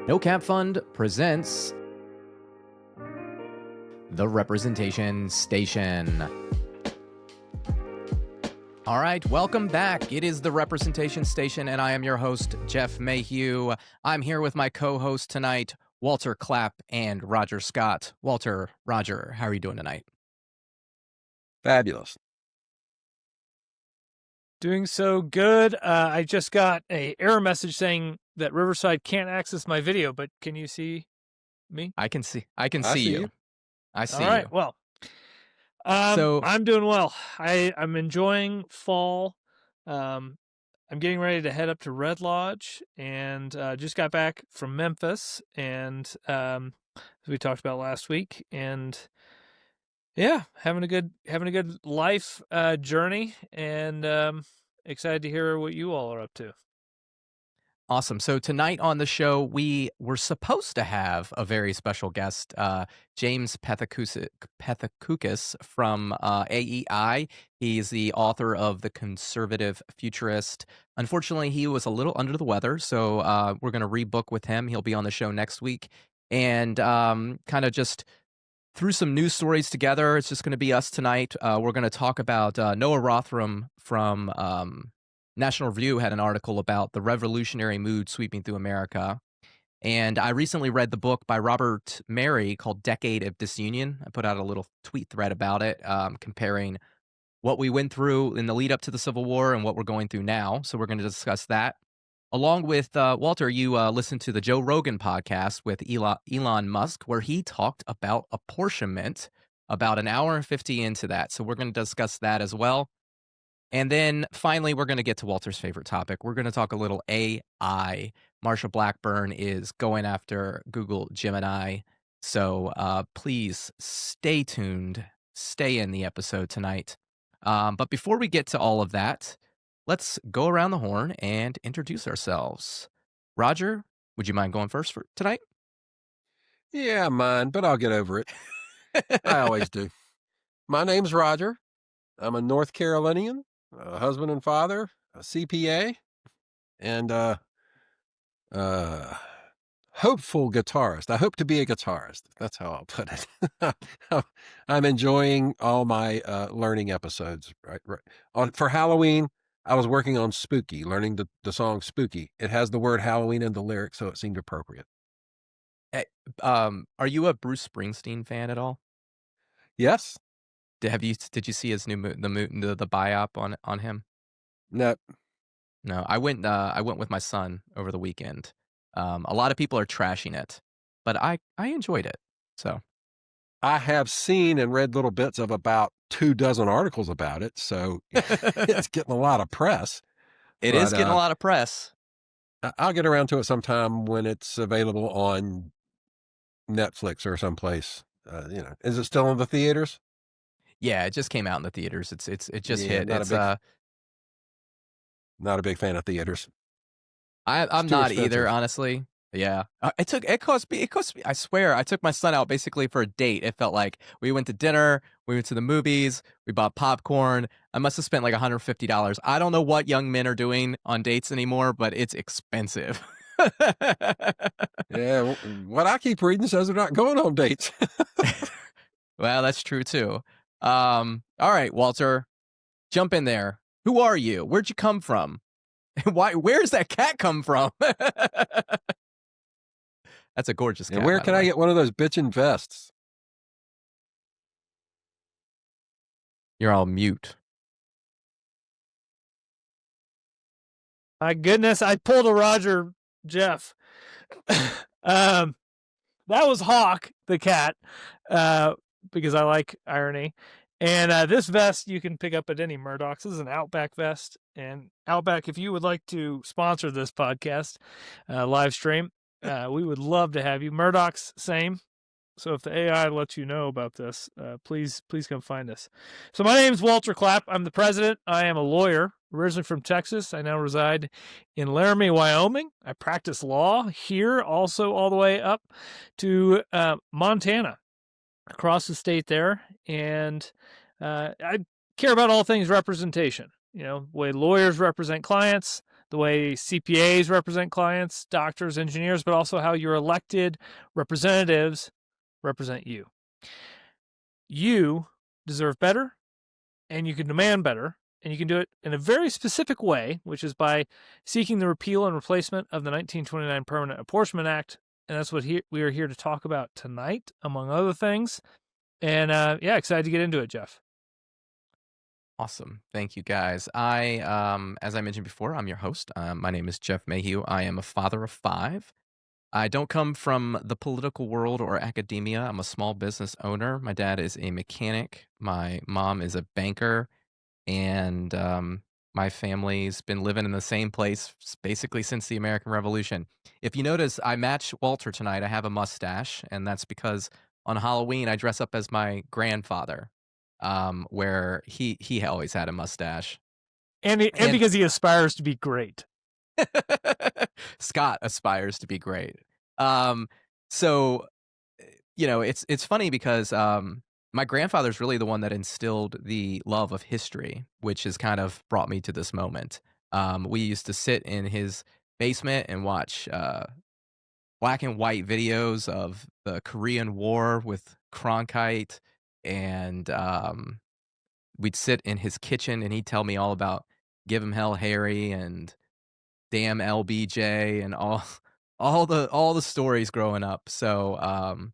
No Cap Fund presents The Representation Station. All right, welcome back. It is The Representation Station, and I am your host, Jeff Mayhew. I'm here with my co-host tonight, Walter Clapp and Roger Scott. Walter, Roger, how are you doing tonight? Fabulous. Doing so good. I just got an error message saying that Riverside can't access my video, but can you see me? I can see see you. you. I see All right. you. Well, So- I'm doing well. I'm enjoying fall. I'm getting ready to head up to Red Lodge, and just got back from Memphis, and as we talked about last week, and yeah, having a good life journey, and excited to hear what you all are up to. Awesome. So tonight on the show, we were supposed to have a very special guest, James Pethokoukis from AEI. He's the author of The Conservative Futurist. Unfortunately, he was a little under the weather, so we're going to rebook with him. He'll be on the show next week. And kind of just threw some news stories together. It's just going to be us tonight. We're going to talk about Noah Rothman from National Review had an article about the revolutionary mood sweeping through America. And I recently read the book by Robert Mary called Decade of Disunion. I put out a little tweet thread about it, comparing what we went through in the lead up to the Civil War and what we're going through now. So we're going to discuss that. Along with Walter, you listened to the Joe Rogan podcast with Elon Musk, where he talked about apportionment about an hour and 50 into that. So we're going to discuss that as well. And then finally, we're going to get to Walter's favorite topic. We're going to talk a little AI. Marsha Blackburn is going after Google Gemini. So please stay tuned. Stay in the episode tonight. But before we get to all of that, let's go around the horn and introduce ourselves. Roger, would you mind going first for tonight? Yeah, mine, but I'll get over it. I always do. My name's Roger. I'm a North Carolinian, a husband and father, a CPA, and hopeful guitarist. I hope to be a guitarist. That's how I'll put it. I'm enjoying all my learning episodes. Right. For Halloween, I was working on Spooky, learning the song Spooky. It has the word Halloween in the lyrics, so it seemed appropriate. Are you a Bruce Springsteen fan at all? Yes. Did you see his new the biop on him? No. No, I went with my son over the weekend. A lot of people are trashing it, but I enjoyed it. So I have seen and read little bits of about 24 articles about it, so it's getting a lot of press. It is getting a lot of press. I'll get around to it sometime when it's available on Netflix or someplace. Is it still in the theaters? Yeah, it just came out in the theaters. It just hit. Not It's a big fan of theaters. I'm not either, honestly. Yeah, it cost me. I swear, I took my son out basically for a date. It felt like we went to dinner, we went to the movies, we bought popcorn. I must have spent like $150. I don't know what young men are doing on dates anymore, but it's expensive. Yeah, what I keep reading says they're not going on dates. Well, that's true too. All right, Walter, jump in there. Who are you? Where'd you come from? Where's that cat come from? That's a gorgeous cat. And where can I get one of those bitchin' vests? You're all mute. My goodness, I pulled a Roger, Jeff. That was Hawk, the cat, because I like irony. And this vest you can pick up at any Murdoch's. This is an Outback vest. And Outback, if you would like to sponsor this podcast live stream, we would love to have you. Murdoch's, same. So if the AI lets you know about this, please come find us. So my name is Walter Clapp. I'm the president. I am a lawyer, originally from Texas. I now reside in Laramie, Wyoming. I practice law here, also all the way up to Montana, across the state there. And I care about all things representation. You know, the way lawyers represent clients, the way CPAs represent clients, doctors, engineers, but also how your elected representatives represent you. You deserve better, and you can demand better, and you can do it in a very specific way, which is by seeking the repeal and replacement of the 1929 Permanent Apportionment Act. And that's what we are here to talk about tonight, among other things. And yeah, excited to get into it, Jeff. Awesome. Thank you, guys. As I mentioned before, I'm your host. My name is Jeff Mayhew. I am a father of 5. I don't come from the political world or academia. I'm a small business owner. My dad is a mechanic. My mom is a banker. And my family's been living in the same place basically since the American Revolution. If you notice, I match Walter tonight. I have a mustache, and that's because on Halloween I dress up as my grandfather, where he always had a mustache. And because he aspires to be great. Scott aspires to be great. So it's funny because my grandfather's really the one that instilled the love of history, which has kind of brought me to this moment. We used to sit in his basement and watch black and white videos of the Korean War with Cronkite, and we'd sit in his kitchen and he'd tell me all about Give 'em Hell Harry and Damn LBJ and all the stories growing up. So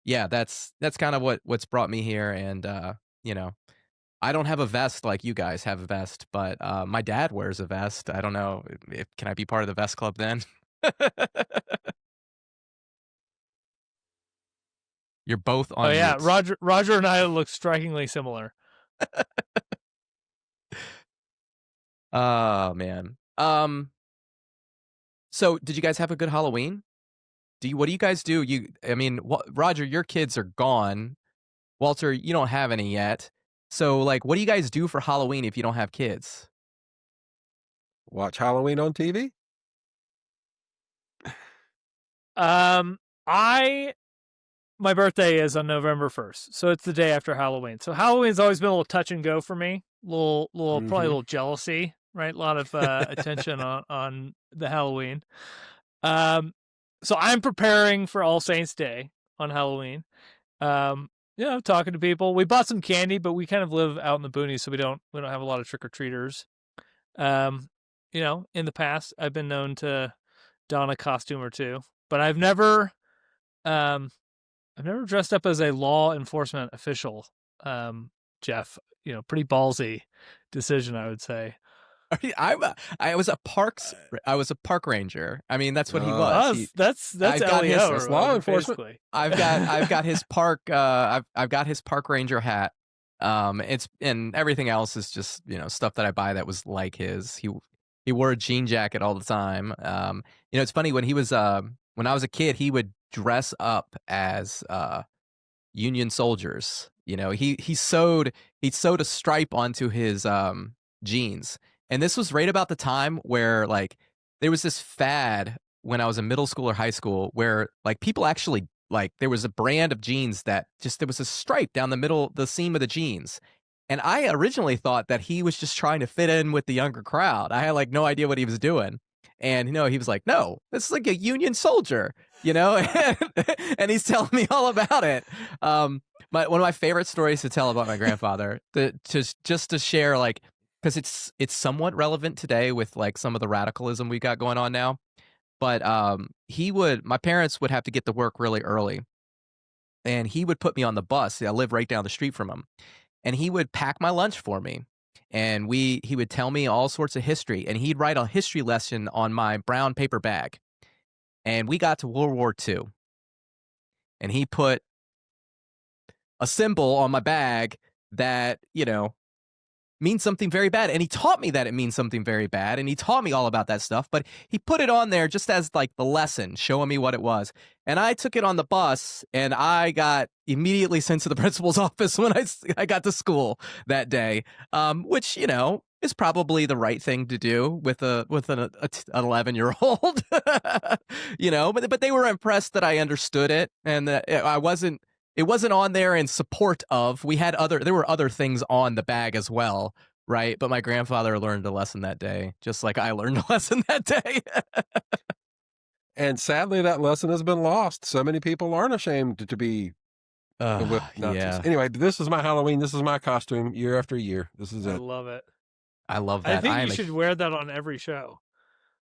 yeah, that's kind of what's brought me here. And I don't have a vest like you guys have a vest, but my dad wears a vest. I don't know if can I be part of the vest club then? You're both on Oh yeah, mute. Roger and I look strikingly similar. Oh man. So did you guys have a good Halloween? What do you guys do? Roger, your kids are gone. Walter, you don't have any yet. So like, what do you guys do for Halloween if you don't have kids? Watch Halloween on TV? My birthday is on November 1st, so it's the day after Halloween. So Halloween's always been a little touch and go for me. Probably a little jealousy, right? A lot of attention on the Halloween. So I'm preparing for All Saints Day on Halloween. Talking to people. We bought some candy, but we kind of live out in the boonies, so we don't have a lot of trick or treaters. In the past, I've been known to don a costume or two, but I've never dressed up as a law enforcement official. Jeff, pretty ballsy decision, I would say. I was a park ranger. I mean, that's what he was. That's LEO, law enforcement. Basically. I've got his park. I've got his park ranger hat. And everything else is just stuff that I buy that was like his. He wore a jean jacket all the time. It's funny when when I was a kid, he would dress up as Union soldiers. He sewed a stripe onto his jeans. And this was right about the time where like there was this fad when I was in middle school or high school where like people actually like there was a brand of jeans that just there was a stripe down the middle, the seam of the jeans. And I originally thought that he was just trying to fit in with the younger crowd. I had like no idea what he was doing. And he was like, no, this is like a Union soldier, and he's telling me all about it. One of my favorite stories to tell about my grandfather, just to share, like, because it's somewhat relevant today with like some of the radicalism we got going on now. But my parents would have to get to work really early, and he would put me on the bus. I live right down the street from him, and he would pack my lunch for me. And he would tell me all sorts of history, and he'd write a history lesson on my brown paper bag. And we got to World War II, and he put a symbol on my bag that, means something very bad. And he taught me that it means something very bad, and he taught me all about that stuff, but he put it on there just as like the lesson, showing me what it was. And I took it on the bus, and I got immediately sent to the principal's office when I got to school that day, which, is probably the right thing to do with an 11-year-old, but they were impressed that I understood it, and that it wasn't on there in support of. There were other things on the bag as well, Right, but my grandfather learned a lesson that day, just like I learned a lesson that day. And sadly, that lesson has been lost. So many people aren't ashamed to be with Nazis. Yeah, Anyway, this is my Halloween. This is my costume year after year. This is I it. love it. I love I that. think I you am should wear that on every show.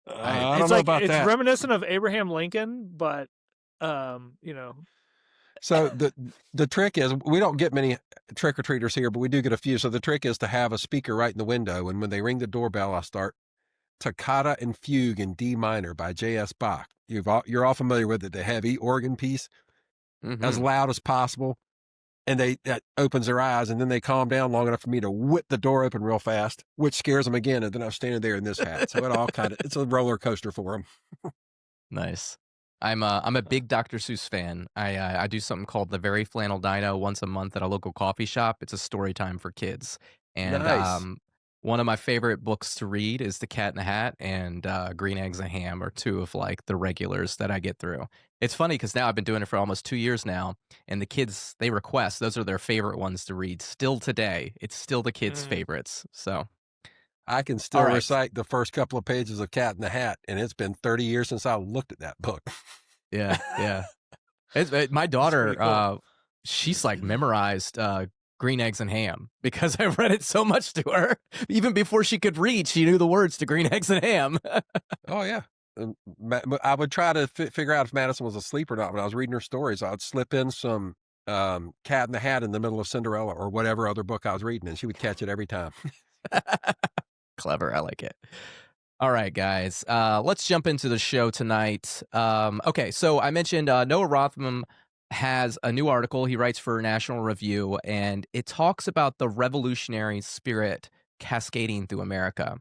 I don't It's know like about it's that. reminiscent of Abraham Lincoln, but So the trick is we don't get many trick or treaters here, but we do get a few. So the trick is to have a speaker right in the window, and when they ring the doorbell, I start Toccata and Fugue in D minor by J.S. Bach. You're all familiar with it, the heavy organ piece, as Mhm. loud as possible, and that opens their eyes, and then they calm down long enough for me to whip the door open real fast, which scares them again, and then I'm standing there in this hat. So it's a roller coaster for them. Nice. I'm a big Dr. Seuss fan. I do something called the Very Flannel Dino once a month at a local coffee shop. It's a story time for kids, and Nice. one of my favorite books to read is The Cat in the Hat and Green Eggs and Ham are two of like the regulars that I get through. It's funny because now I've been doing it for almost 2 years now, and the kids they request those are their favorite ones to read still today. It's still the kids' favorites. So, I can all still right, recite the first couple of pages of Cat in the Hat, and it's been 30 years since I looked at that book. yeah, yeah. My that's pretty daughter, cool. she's like memorized Green Eggs and Ham because I read it so much to her. Even before she could read, she knew the words to Green Eggs and Ham. Oh, yeah. I would try to figure out if Madison was asleep or not when I was reading her stories. I'd slip in some Cat in the Hat in the middle of Cinderella or whatever other book I was reading, and she would catch it every time. Clever, I like it. All right, guys, let's jump into the show tonight. Okay, so I mentioned Noah Rothman has a new article. He writes for National Review, and it talks about the revolutionary spirit cascading through America.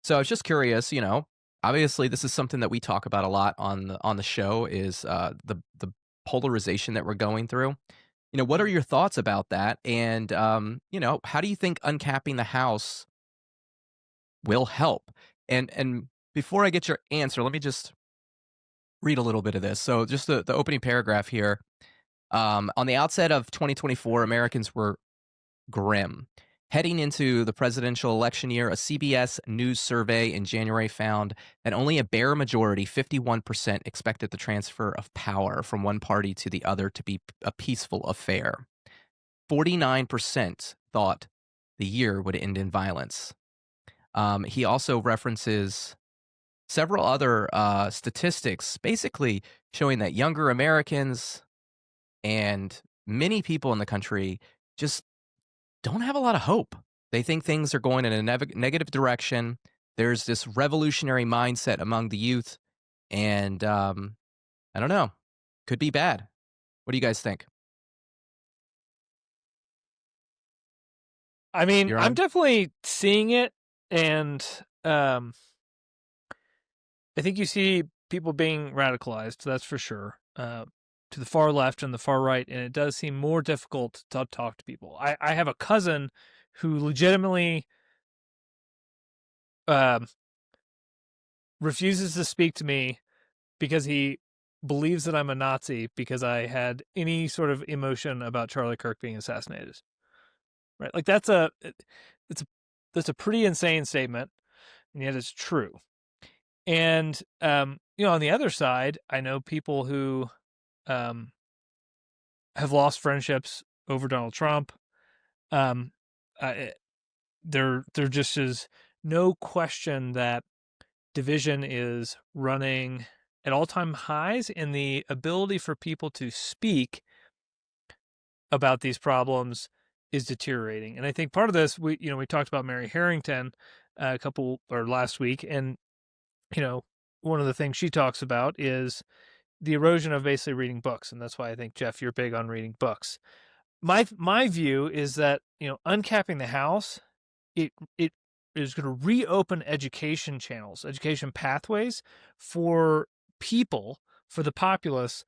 So I was just curious, obviously this is something that we talk about a lot on the show is the polarization that we're going through. What are your thoughts about that? And how do you think uncapping the house will help? And before I get your answer, let me just read a little bit of this. So just the opening paragraph here. On the outset of 2024, Americans were grim. Heading into the presidential election year, a CBS News survey in January found that only a bare majority, 51%, expected the transfer of power from one party to the other to be a peaceful affair. 49% thought the year would end in violence. He also references several other statistics, basically showing that younger Americans and many people in the country just don't have a lot of hope. They think things are going in a negative direction. There's this revolutionary mindset among the youth, and I don't know, could be bad. What do you guys think? I mean, You're I'm on. definitely seeing it, and I think you see people being radicalized. That's for sure. To the far left and the far right, and it does seem more difficult to talk to people. I have a cousin who legitimately um, refuses to speak to me because he believes that I'm a Nazi because I had any sort of emotion about Charlie Kirk being assassinated. Right? Like it's a that's a pretty insane statement, and yet it's true. And on the other side, I know people who um, have lost friendships over Donald Trump. Um, there just is no question that division is running at all-time highs, and the ability for people to speak about these problems is deteriorating. And I think part of this, we talked about Mary Harrington a couple or last week, and one of the things she talks about is the erosion of basically reading books, and that's why I think, Jeff, you're big on reading books. My view is that uncapping the house, it is going to reopen education channels, education pathways for people, for the populace,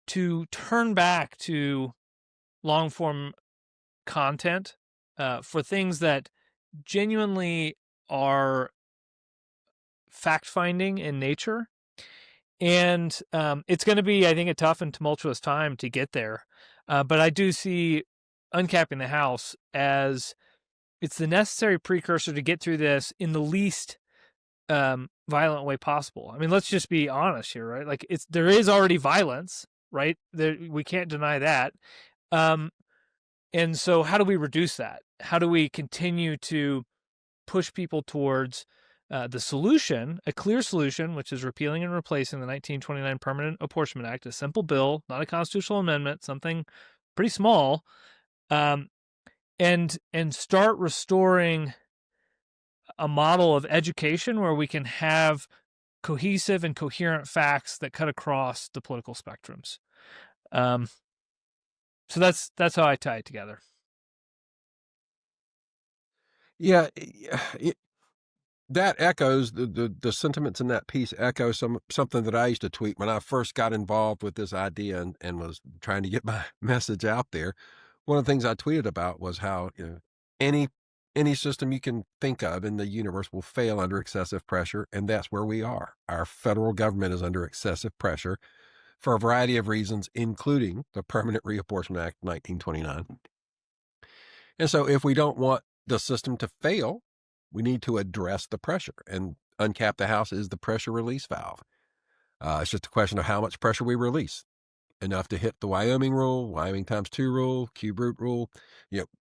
to turn back to long form content for things that genuinely are fact finding in nature. And it's going to be, I think, a tough and tumultuous time to get there. But I do see uncapping the house as it's the necessary precursor to get through this in the least violent way possible. I mean, let's just be honest here, right? Like there is already violence, right? We can't deny that. And so how do we reduce that? How do we continue to push people towards the solution, a clear solution, which is repealing and replacing the 1929 Permanent Apportionment Act, a simple bill, not a constitutional amendment, something pretty small, and start restoring a model of education where we can have cohesive and coherent facts that cut across the political spectrums. So that's how I tie it together. Yeah, that echoes the sentiments in that piece echo something that I used to tweet when I first got involved with this idea and was trying to get my message out there. One of the things I tweeted about was how any system you can think of in the universe will fail under excessive pressure, and that's where we are. Our federal government is under excessive pressure for a variety of reasons, including the Permanent Reapportionment Act of 1929. And so if we don't want the system to fail, we need to address the pressure, and uncap the House is the pressure release valve. It's just a question of how much pressure we release. Enough to hit the Wyoming rule, Wyoming times 2 rule, cube root rule.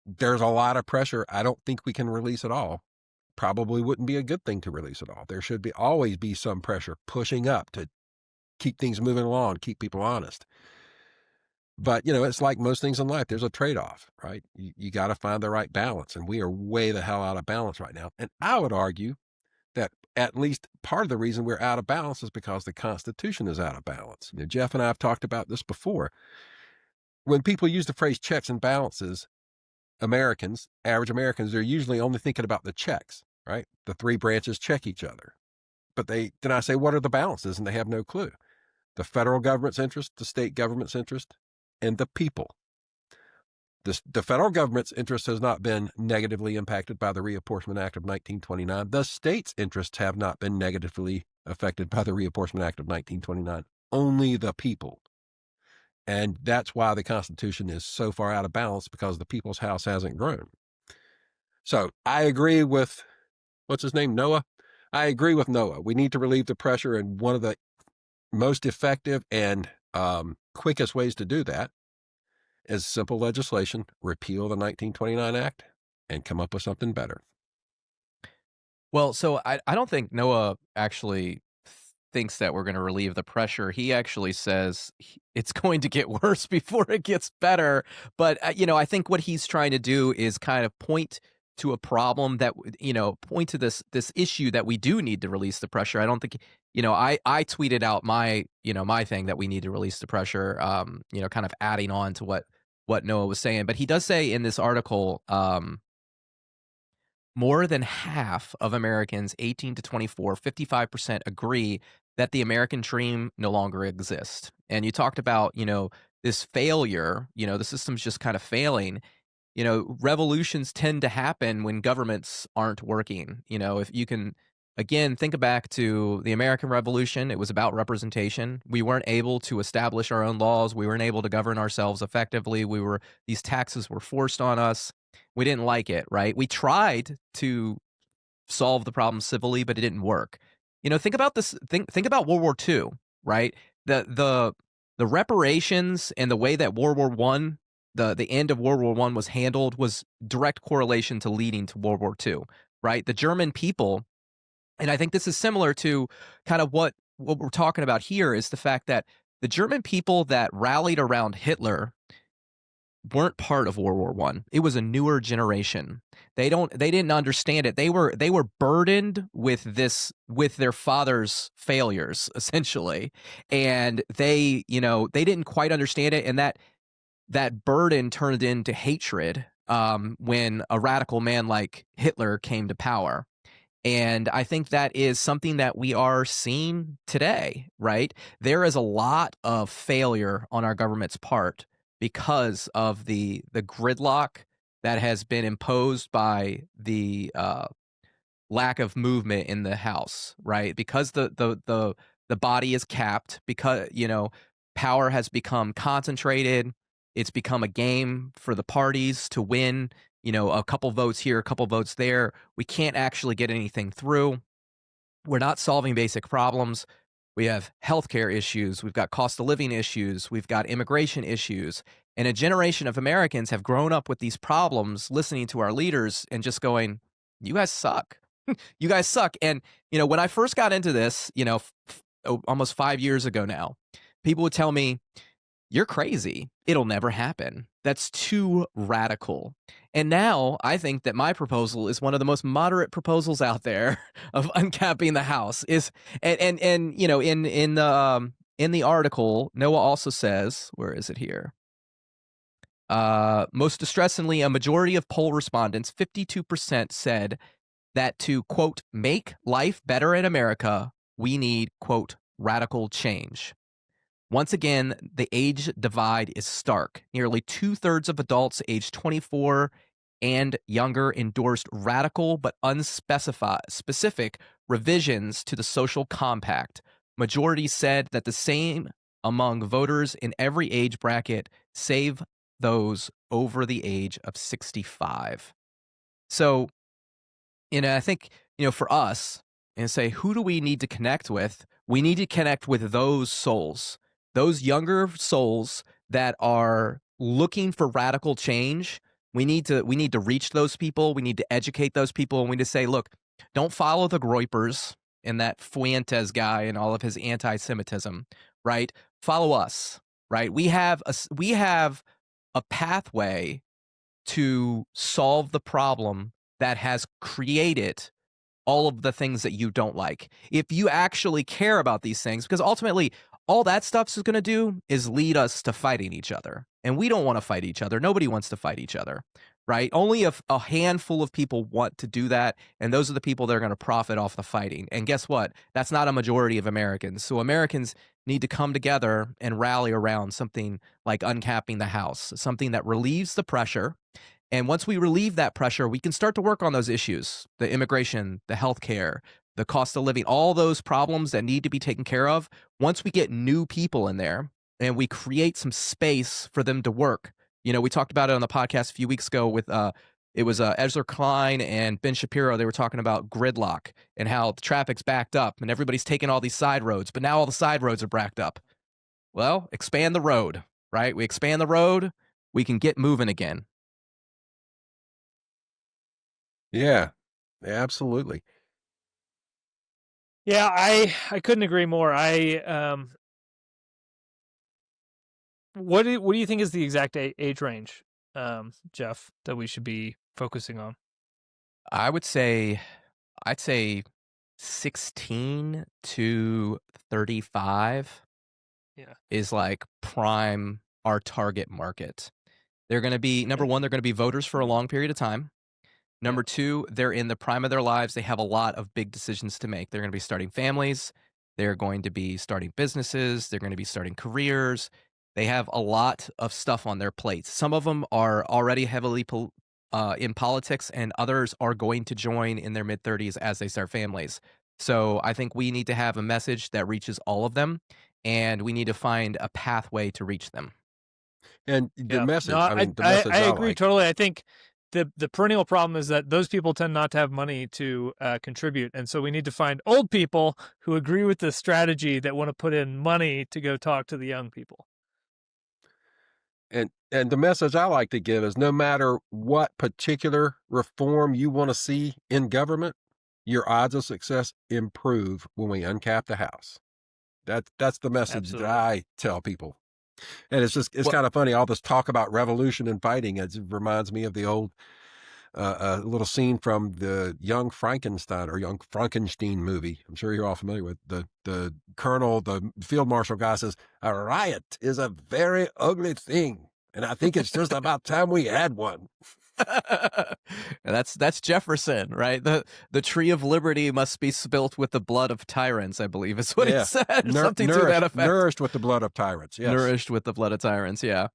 There's a lot of pressure. I don't think we can release it all. Probably wouldn't be a good thing to release it all. There should always be some pressure pushing up to keep things moving along, keep people honest. But, it's like most things in life. There's a trade-off, right? You got to find the right balance, and we are way the hell out of balance right now. And I would argue that at least part of the reason we're out of balance is because the Constitution is out of balance. Jeff and I have talked about this before. When people use the phrase checks and balances, average Americans, they're usually only thinking about the checks, right? The 3 branches check each other. But then I say, what are the balances? And they have no clue. The federal government's interest, the state government's interest, and the people. The federal government's interest has not been negatively impacted by the Reapportionment Act of 1929. The state's interests have not been negatively affected by the Reapportionment Act of 1929. Only the people. And that's why the Constitution is so far out of balance, because the people's house hasn't grown. So I agree with, what's his name, Noah? I agree with Noah. We need to relieve the pressure, and one of the most effective and quickest ways to do that is simple legislation: repeal the 1929 Act and come up with something better. Well, so I don't think Noah actually thinks that we're going to relieve the pressure. He actually says it's going to get worse before it gets better. But, I think what he's trying to do is kind of point to a problem that, point to this issue that we do need to release the pressure. I don't think, I tweeted out my thing that we need to release the pressure, kind of adding on to what Noah was saying. But he does say in this article, more than half of Americans 18 to 24, 55% agree that the American dream no longer exists. And you talked about, this failure, the system's just kind of failing. Revolutions tend to happen when governments aren't working. If you can, again, think back to the American Revolution, it was about representation. We weren't able to establish our own laws. We weren't able to govern ourselves effectively. These taxes were forced on us. We didn't like it, right? We tried to solve the problem civilly, but it didn't work. Think about this. Think about World War II, right? The reparations and the way that World War I, the end of World War I was handled, was direct correlation to leading to World War II, right? The German people, and I think this is similar to kind of what we're talking about here, is the fact that the German people that rallied around Hitler weren't part of World War I. It was a newer generation. They didn't understand it. They were burdened with their father's failures, essentially. And they didn't quite understand it. And that burden turned into hatred when a radical man like Hitler came to power. And I think that is something that we are seeing today, right? There is a lot of failure on our government's part because of the gridlock that has been imposed by the lack of movement in the House, right? Because the body is capped, because power has become concentrated. It's become a game for the parties to win, a couple votes here, a couple votes there. We can't actually get anything through. We're not solving basic problems. We have healthcare issues. We've got cost of living issues. We've got immigration issues. And a generation of Americans have grown up with these problems, listening to our leaders and just going, you guys suck. You guys suck. And, when I first got into this, almost 5 years ago now, people would tell me, you're crazy. It'll never happen. That's too radical. And now I think that my proposal is one of the most moderate proposals out there of uncapping the house. In the article, Noah also says, where is it here? Most distressingly, a majority of poll respondents, 52%, said that to, quote, make life better in America, we need, quote, radical change. Once again, the age divide is stark. Nearly 2/3 of adults aged 24 and younger endorsed radical but specific revisions to the social compact. Majority said that the same among voters in every age bracket, save those over the age of 65. So, I think, for us, and say, who do we need to connect with? We need to connect with those souls. Those younger souls that are looking for radical change. We need to reach those people. We need to educate those people. And we need to say, look, don't follow the Groypers and that Fuentes guy and all of his anti-Semitism, right? Follow us, right? We have a pathway to solve the problem that has created all of the things that you don't like. If you actually care about these things, because ultimately all that stuff is going to do is lead us to fighting each other. And we don't want to fight each other. Nobody wants to fight each other, right? Only a handful of people want to do that. And those are the people that are going to profit off the fighting. And guess what? That's not a majority of Americans. So Americans need to come together and rally around something like uncapping the house, something that relieves the pressure. And once we relieve that pressure, we can start to work on those issues, the immigration, the healthcare, the cost of living, all those problems that need to be taken care of. Once we get new people in there and we create some space for them to work. We talked about it on the podcast a few weeks ago with it was Ezra Klein and Ben Shapiro. They were talking about gridlock and how the traffic's backed up and everybody's taking all these side roads, but now all the side roads are backed up. Well, expand the road, right? We expand the road, we can get moving again. Yeah, absolutely. Yeah, I couldn't agree more. What do you think is the exact age range, Jeff, that we should be focusing on? I'd say 16 to 35 is like prime our target market. They're going to be, number one, they're going to be voters for a long period of time. Number two, they're in the prime of their lives. They have a lot of big decisions to make. They're going to be starting families. They're going to be starting businesses. They're going to be starting careers. They have a lot of stuff on their plates. Some of them are already heavily in politics, and others are going to join in their mid-30s as they start families. So I think we need to have a message that reaches all of them, and we need to find a pathway to reach them. And the message, no, the message I agree totally. I think the perennial problem is that those people tend not to have money to contribute. And so we need to find old people who agree with the strategy that want to put in money to go talk to the young people. And the message I like to give is no matter what particular reform you want to see in government, your odds of success improve when we uncap the house. That's the message that I tell people. And it's kind of funny, all this talk about revolution and fighting. It reminds me of the old little scene from the Young Frankenstein or Young Frankenstein movie. I'm sure you're all familiar with the colonel, the field marshal guy says, a riot is a very ugly thing. And I think it's just about time we had one. That's Jefferson, right? The tree of liberty must be spilt with the blood of tyrants, I believe is what he said. Something to that effect. Nourished with the blood of tyrants, yes. Nourished with the blood of tyrants, yeah.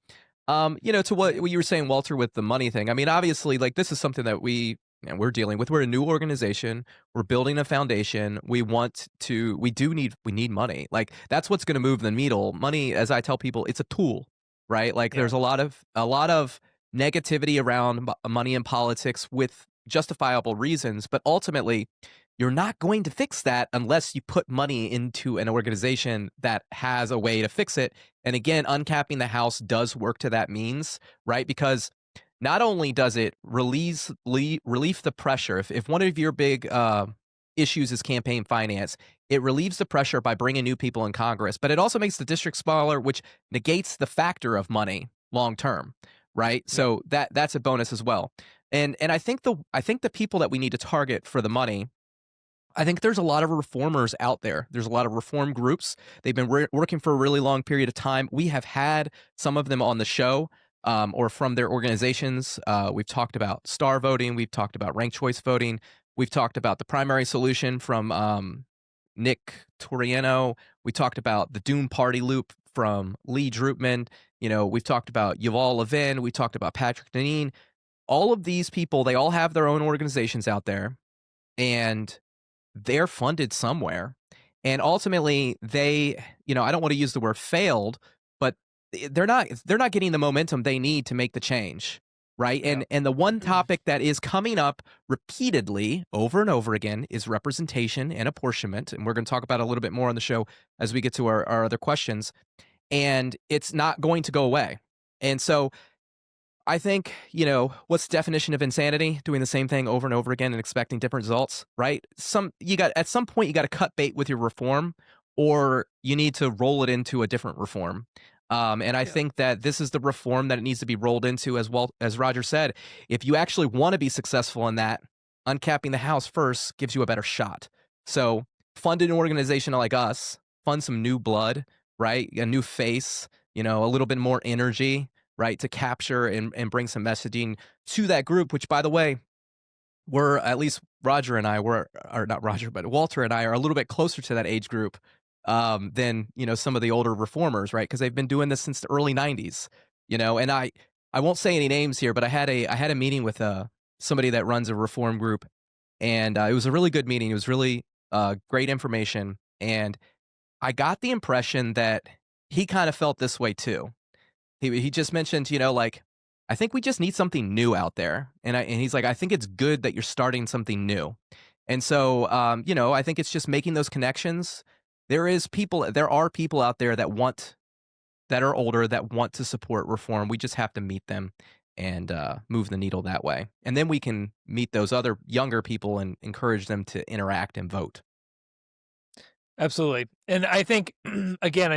To what you were saying, Walter, with the money thing. I mean, obviously, like, this is something that we're dealing with. We're a new organization. We're building a foundation. We need money. Like, that's what's going to move the needle. Money, as I tell people, it's a tool, right? Like, there's a lot of negativity around money and politics with justifiable reasons, but ultimately, you're not going to fix that unless you put money into an organization that has a way to fix it. And again, uncapping the House does work to that means, right? Because not only does it relieve the pressure, if one of your big issues is campaign finance, it relieves the pressure by bringing new people in Congress, but it also makes the district smaller, which negates the factor of money long term, right? Yeah. So that's a bonus as well. And I think the people that we need to target for the money, I think there's a lot of reformers out there. There's a lot of reform groups. They've been working for a really long period of time. We have had some of them on the show or from their organizations. We've talked about star voting. We've talked about ranked choice voting. We've talked about the primary solution from Nick Toriano. We talked about the Doom Party Loop from Lee Drutman. We've talked about Yuval Levin. We talked about Patrick Deneen. All of these people, they all have their own organizations out there, and they're funded somewhere. And ultimately, they, I don't want to use the word failed, but they're not getting the momentum they need to make the change, right? Yeah. And the one topic that is coming up repeatedly over and over again is representation and apportionment. And we're going to talk about it a little bit more on the show as we get to our other questions. And it's not going to go away. And so I think, what's the definition of insanity? Doing the same thing over and over again and expecting different results, right? At some point you got to cut bait with your reform, or you need to roll it into a different reform. And I think that this is the reform that it needs to be rolled into, as well as Roger said. If you actually want to be successful in that, uncapping the House first gives you a better shot. So fund an organization like us, fund some new blood, right? A new face, a little bit more energy, right, to capture and bring some messaging to that group, which, by the way, we're, at least Roger and I or not Roger, but Walter and I are a little bit closer to that age group than, some of the older reformers, right? Because they've been doing this since the early 90s, and I won't say any names here, but I had a meeting with somebody that runs a reform group, and it was a really good meeting. It was really great information. And I got the impression that he kind of felt this way too. He just mentioned, I think we just need something new out there. And he's like, I think it's good that you're starting something new. And so, I think it's just making those connections. There are people out there that are older, that want to support reform. We just have to meet them and move the needle that way. And then we can meet those other younger people and encourage them to interact and vote. Absolutely. And I think, again,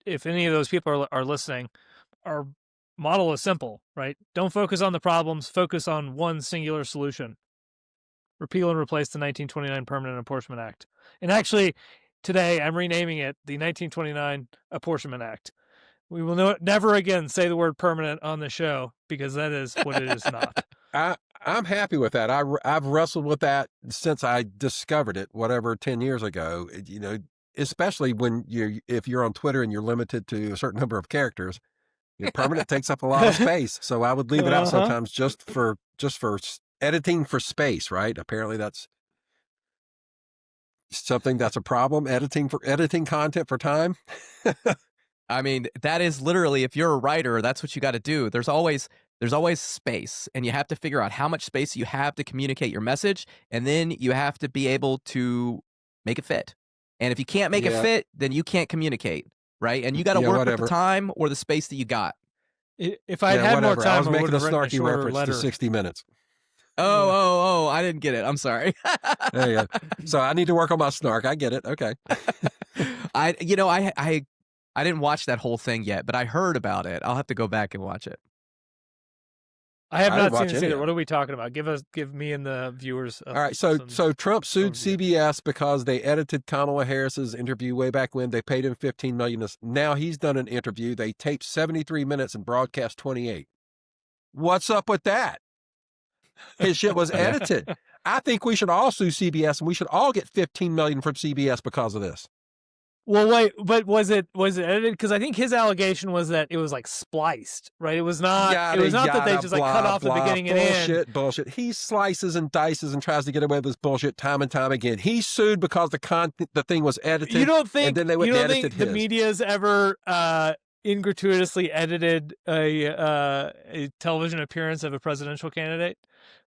if any of those people are listening, our model is simple, right? Don't focus on the problems, focus on one singular solution. Repeal and replace the 1929 Permanent Apportionment Act. And actually, today I'm renaming it the 1929 Apportionment Act. We will never again say the word permanent on the show, because that is what it is not. I'm happy with that. I've wrestled with that since I discovered it, 10 years ago, especially if you're on Twitter and you're limited to a certain number of characters. Permanent takes up a lot of space, so I would leave it out sometimes just for editing for space, right? Apparently that's something that's a problem, editing content for time. I mean, that is literally, if you're a writer, that's what you got to do. There's always space, and you have to figure out how much space you have to communicate your message, and then you have to be able to make it fit. And if you can't make it fit, then you can't communicate. Right, and you got to work with the time or the space that you got. If I had more time, I was making a snarky reference to 60 Minutes. Oh! I didn't get it. I'm sorry. There you go. So I need to work on my snark. I get it. Okay. I didn't watch that whole thing yet, but I heard about it. I'll have to go back and watch it. I have not seen it either. What are we talking about? Give me and the viewers. All right. So Trump sued CBS because they edited Kamala Harris's interview way back when. They paid him $15 million. Now he's done an interview. They taped 73 minutes and broadcast 28. What's up with that? His shit was edited. I think we should all sue CBS, and we should all get $15 million from CBS because of this. Well, wait, but was it edited? Because I think his allegation was that it was like spliced, right? It was not. It was not that they just cut off the beginning and end. Bullshit. He slices and dices and tries to get away with this bullshit time and time again. He sued because the thing was edited. You don't think? And then they went and edited the media's ever ingratuitously edited a television appearance of a presidential candidate?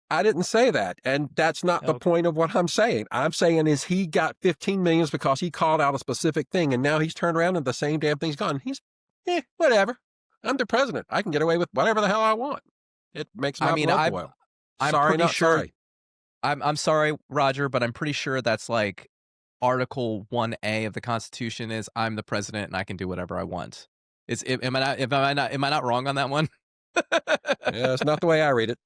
I didn't say that. And that's not the Okay. point of what I'm saying. I'm saying is he got 15 millions because he called out a specific thing. And now he's turned around and the same damn thing's gone. He's, whatever. I'm the president. I can get away with whatever the hell I want. It makes my blood boil. I'm Sorry, pretty not sure. sorry. I'm sorry, Roger, but I'm pretty sure that's like Article 1A of the Constitution is I'm the president and I can do whatever I want. Am I not wrong on that one? Yeah, it's not the way I read it.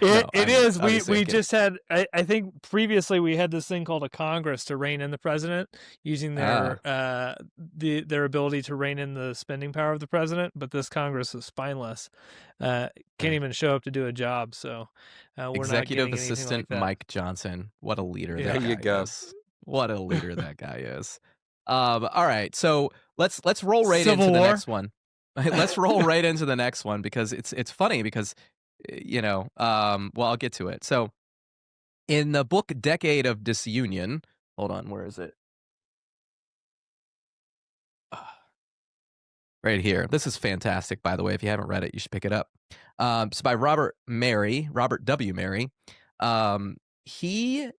It is. Obviously We I'm kidding. just had. I think previously we had this thing called a Congress to rein in the president, using their their ability to rein in the spending power of the president. But this Congress is spineless. Can't even show up to do a job. So we're Executive not getting Assistant anything like that. Mike Johnson. What a leader Yeah. that There you guy go. is. What a leader that guy is. All right, so let's roll right Civil into the War? next one. Let's roll right into the next one because it's funny because well, I'll get to it. So in the book Decade of Disunion, hold on, where is it? Right here. This is fantastic, by the way. If you haven't read it, you should pick it up. It's by Robert W. Mary. He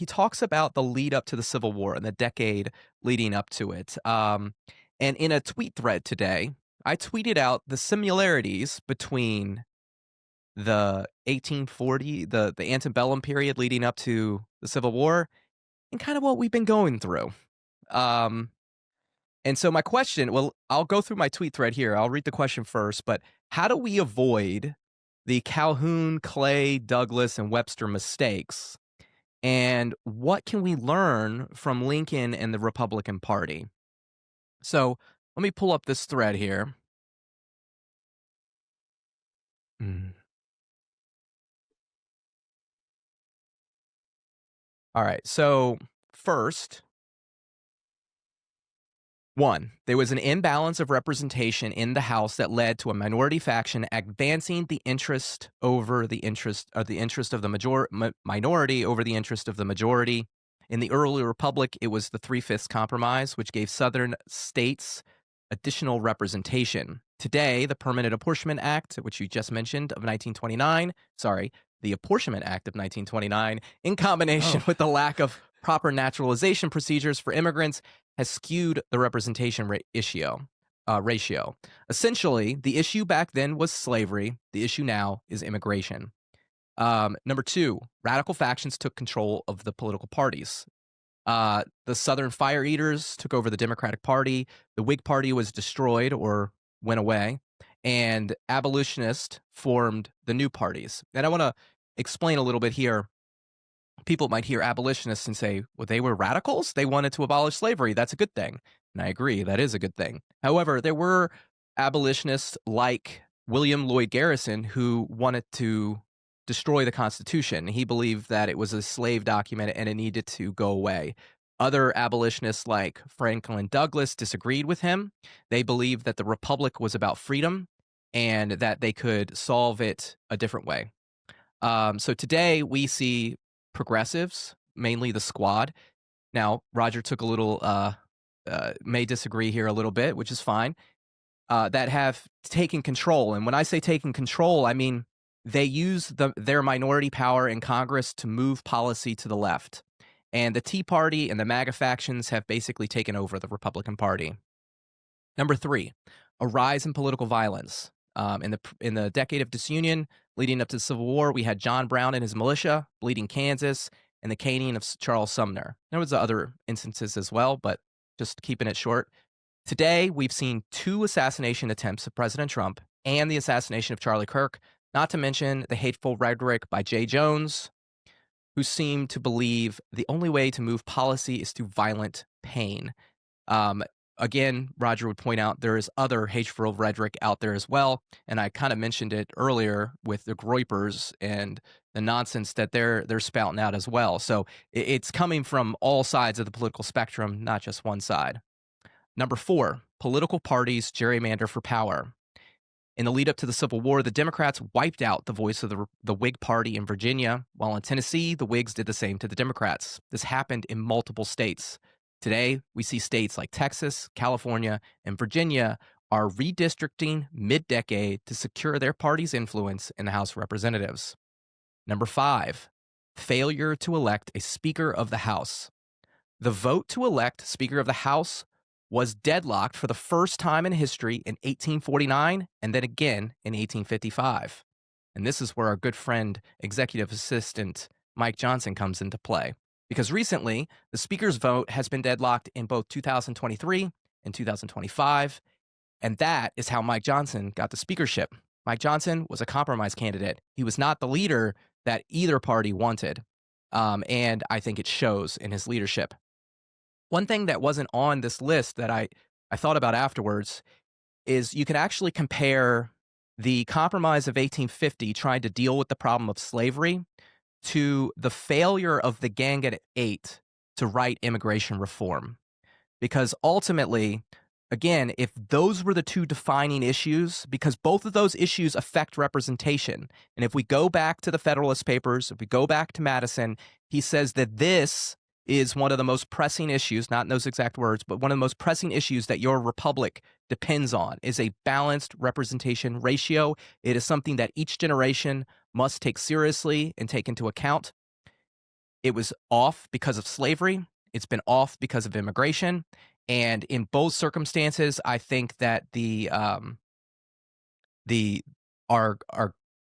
talks about the lead up to the Civil War and the decade leading up to it. And in a tweet thread today, I tweeted out the similarities between the 1840, the antebellum period leading up to the Civil War, and kind of what we've been going through. And so my question, well, I'll go through my tweet thread here. I'll read the question first, but how do we avoid the Calhoun, Clay, Douglas, and Webster mistakes? And what can we learn from Lincoln and the Republican Party? So let me pull up this thread here. All right, so first, one, there was an imbalance of representation in the House that led to a minority faction advancing the interest of the minority over the interest of the majority. In the early republic, it was the 3/5 compromise, which gave Southern states additional representation. Today, the Permanent Apportionment Act, which you just mentioned, of 1929, the Apportionment Act of 1929, in combination with the lack of proper naturalization procedures for immigrants, has skewed the representation ratio. Essentially, the issue back then was slavery. The issue now is immigration. Number two, radical factions took control of the political parties. The Southern Fire Eaters took over the Democratic Party. The Whig Party was destroyed or went away. And abolitionists formed the new parties. And I want to explain a little bit here. People might hear abolitionists and say, well, they were radicals. They wanted to abolish slavery. That's a good thing. And I agree. That is a good thing. However, there were abolitionists like William Lloyd Garrison who wanted to destroy the Constitution. He believed that it was a slave document and it needed to go away. Other abolitionists like Franklin Douglas disagreed with him. They believed that the Republic was about freedom and that they could solve it a different way. So today we see progressives, mainly the Squad. Now, Roger took a little, may disagree here a little bit, which is fine, that have taken control. And when I say taken control, I mean they use their minority power in Congress to move policy to the left. And the Tea Party and the MAGA factions have basically taken over the Republican Party. Number three, a rise in political violence. In the Decade of Disunion, leading up to the Civil War, we had John Brown and his militia bleeding Kansas and the caning of Charles Sumner. There was other instances as well, but just keeping it short. Today, we've seen 2 assassination attempts of President Trump and the assassination of Charlie Kirk, not to mention the hateful rhetoric by Jay Jones, who seemed to believe the only way to move policy is through violent pain. Again, Roger would point out there is other hateful rhetoric out there as well, and I kind of mentioned it earlier with the Groypers and the nonsense that they're spouting out as well. So it's coming from all sides of the political spectrum, not just one side. Number 4, political parties gerrymander for power. In the lead up to the Civil War, the Democrats wiped out the voice of the Whig Party in Virginia, while in Tennessee, the Whigs did the same to the Democrats. This happened in multiple states. Today, we see states like Texas, California, and Virginia are redistricting mid-decade to secure their party's influence in the House of Representatives. Number 5, failure to elect a Speaker of the House. The vote to elect Speaker of the House was deadlocked for the first time in history in 1849 and then again in 1855. And this is where our good friend, Executive Assistant Mike Johnson comes into play. Because recently, the Speaker's vote has been deadlocked in both 2023 and 2025. And that is how Mike Johnson got the speakership. Mike Johnson was a compromise candidate. He was not the leader that either party wanted. And I think it shows in his leadership. One thing that wasn't on this list that I thought about afterwards is you can actually compare the Compromise of 1850 trying to deal with the problem of slavery to the failure of the Gang of Eight to write immigration reform. Because ultimately, again, if those were the two defining issues, because both of those issues affect representation, and if we go back to the Federalist Papers, if we go back to Madison, he says that this is one of the most pressing issues, not in those exact words, but one of the most pressing issues that your republic depends on is a balanced representation ratio. It is something that each generation must take seriously and take into account. It was off because of slavery. It's been off because of immigration. And in both circumstances, I think that our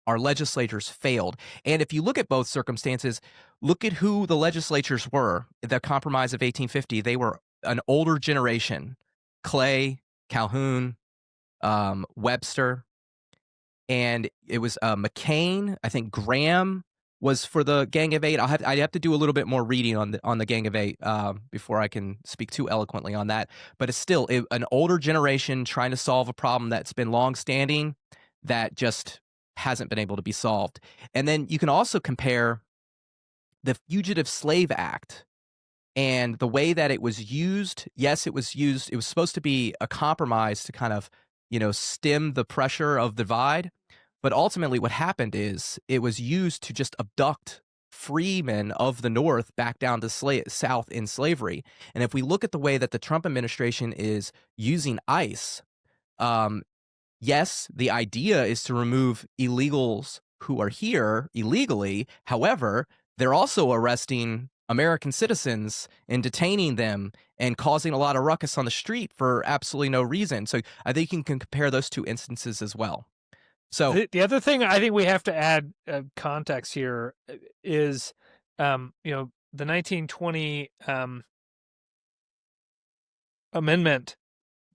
legislatures failed. And if you look at both circumstances, look at who the legislatures were. The Compromise of 1850, they were an older generation. Clay, Calhoun, Webster, and it was McCain. I think Graham was for the Gang of Eight. I'd have to do a little bit more reading on the Gang of Eight before I can speak too eloquently on that. But it's still an older generation trying to solve a problem that's been longstanding that just hasn't been able to be solved. And then you can also compare the Fugitive Slave Act and the way that it was used. Yes, it was used. It was supposed to be a compromise to kind of, stem the pressure of the divide. But ultimately what happened is it was used to just abduct freemen of the North back down to South in slavery. And if we look at the way that the Trump administration is using ICE, yes, the idea is to remove illegals who are here illegally. However, they're also arresting American citizens and detaining them and causing a lot of ruckus on the street for absolutely no reason. So I think you can compare those two instances as well. So the other thing I think we have to add context here is, the 1920 amendment,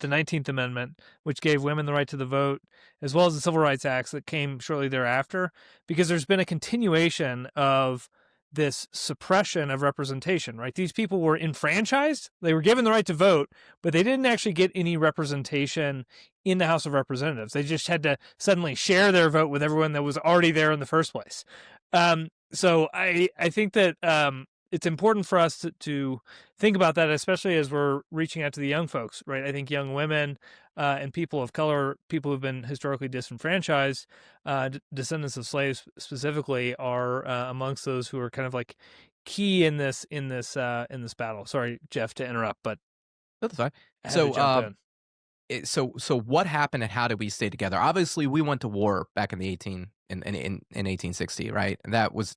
the 19th Amendment, which gave women the right to the vote, as well as the Civil Rights Acts that came shortly thereafter, because there's been a continuation of this suppression of representation, right? These people were enfranchised, they were given the right to vote, but they didn't actually get any representation in the House of Representatives. They just had to suddenly share their vote with everyone that was already there in the first place. So I think that it's important for us to think about that, especially as we're reaching out to the young folks, right? I think young women and people of color, people who've been historically disenfranchised, descendants of slaves specifically, are amongst those who are kind of like key in this battle. Sorry, Jeff, to interrupt, but that's fine. I had to jump in. So what happened and how did we stay together? Obviously, we went to war back in 1860, right? And that was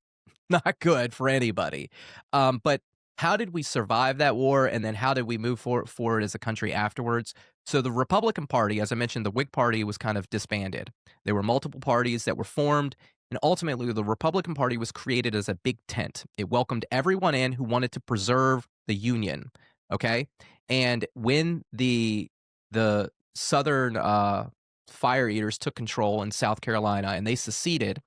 not good for anybody. But how did we survive that war? And then how did we move forward as a country afterwards? So the Republican Party, as I mentioned, the Whig Party was kind of disbanded. There were multiple parties that were formed. And ultimately, the Republican Party was created as a big tent. It welcomed everyone in who wanted to preserve the Union. Okay. And when the Southern fire eaters took control in South Carolina and they seceded,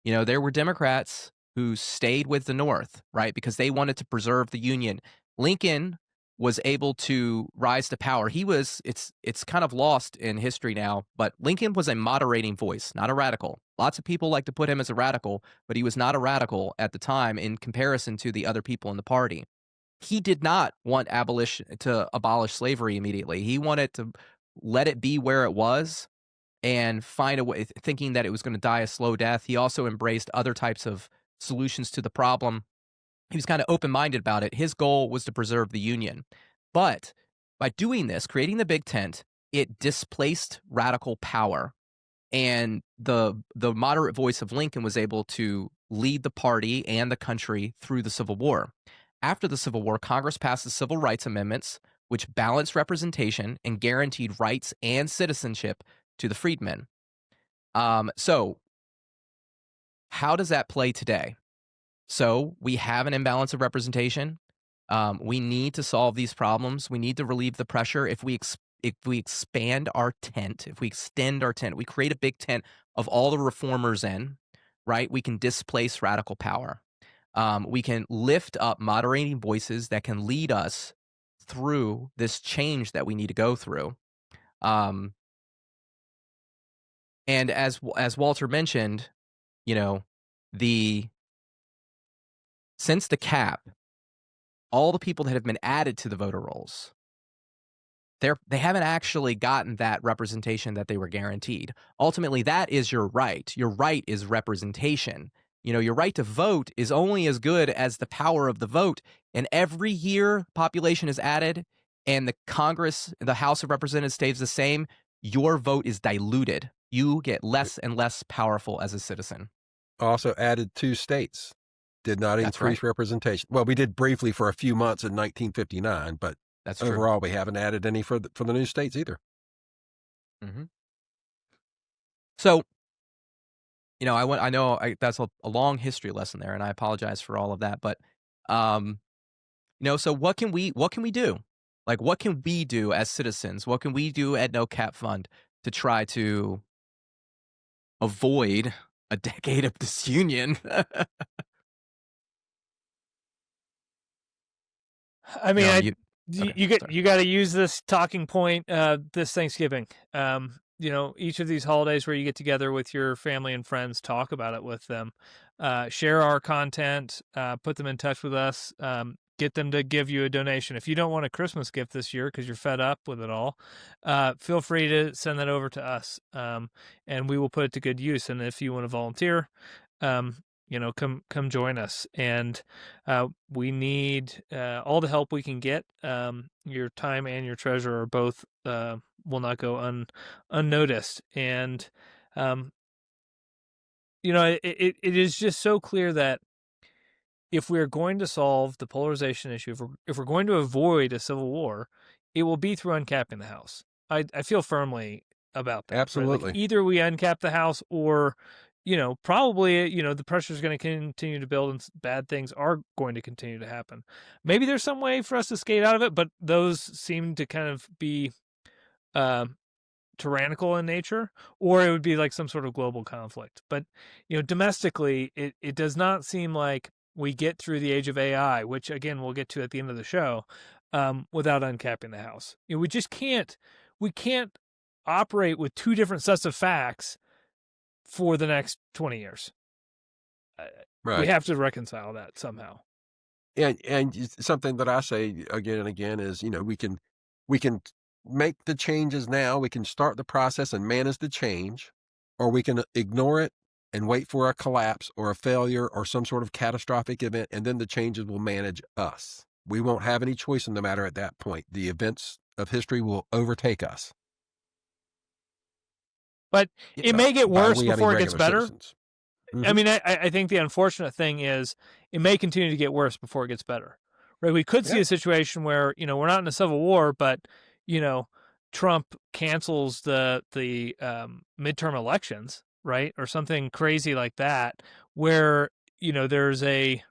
there were Democrats who stayed with the North, right? Because they wanted to preserve the Union. Lincoln was able to rise to power. It's kind of lost in history now, but Lincoln was a moderating voice, not a radical. Lots of people like to put him as a radical, but he was not a radical at the time in comparison to the other people in the party. He did not want to abolish slavery immediately. He wanted to let it be where it was and find a way, thinking that it was going to die a slow death. He also embraced other types of solutions to the problem. He was kind of open-minded about it. His goal was to preserve the Union. But by doing this, creating the big tent, it displaced radical power. And the moderate voice of Lincoln was able to lead the party and the country through the Civil War. After the Civil War, Congress passed the Civil Rights Amendments, which balanced representation and guaranteed rights and citizenship to the freedmen. So how does that play today? So we have an imbalance of representation. We need to solve these problems. We need to relieve the pressure. If we expand our tent, if we extend our tent, we create a big tent of all the reformers in, right? We can displace radical power. We can lift up moderating voices that can lead us through this change that we need to go through. And as Walter mentioned, since the cap, all the people that have been added to the voter rolls, they haven't actually gotten that representation that they were guaranteed. Ultimately, that is your right. Your right is representation. Your right to vote is only as good as the power of the vote. And every year population is added and the Congress, the House of Representatives stays the same, your vote is diluted. You get less and less powerful as a citizen. Also added 2 states. Did not increase representation. Well, we did briefly for a few months in 1959, but that's overall true. we haven't added any for the new states either. Mm-hmm. So, I know that's a long history lesson there, and I apologize for all of that. But, so what can we do? Like, what can we do as citizens? What can we do at No Cap Fund to try to avoid a decade of disunion? I mean, Okay, you got to use this talking point this Thanksgiving. Each of these holidays where you get together with your family and friends, talk about it with them, share our content, put them in touch with us, get them to give you a donation. If you don't want a Christmas gift this year because you're fed up with it all, feel free to send that over to us, and we will put it to good use. And if you want to volunteer, come join us. And we need all the help we can get. Your time and your treasure are both will not go unnoticed. And it is just so clear that if we're going to solve the polarization issue, if we're going to avoid a civil war, it will be through uncapping the House. I feel firmly about that. Absolutely. Right? Like either we uncap the House or, probably, the pressure is going to continue to build and bad things are going to continue to happen. Maybe there's some way for us to skate out of it, but those seem to kind of be tyrannical in nature, or it would be like some sort of global conflict. But, domestically, it does not seem like we get through the age of AI, which again, we'll get to at the end of the show, without uncapping the House. We just can't operate with 2 different sets of facts for the next 20 years. Right. We have to reconcile that somehow. And something that I say again and again is, we can make the changes now. We can start the process and manage the change, or we can ignore it and wait for a collapse or a failure or some sort of catastrophic event, and then the changes will manage us. We won't have any choice in the matter at that point. The events of history will overtake us. But it may get worse before it gets better. Mm-hmm. I mean, I think the unfortunate thing is it may continue to get worse before it gets better. Right? We could see a situation where, we're not in a civil war, but, Trump cancels the midterm elections, right? Or something crazy like that, where, there's a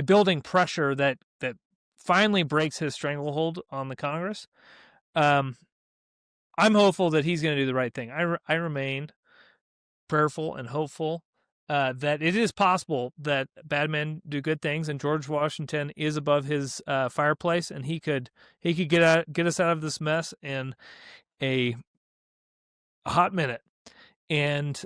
building pressure that finally breaks his stranglehold on the Congress. I'm hopeful that he's going to do the right thing. I remain prayerful and hopeful that it is possible that bad men do good things, and George Washington is above his fireplace, and he could get us out of this mess in a hot minute. And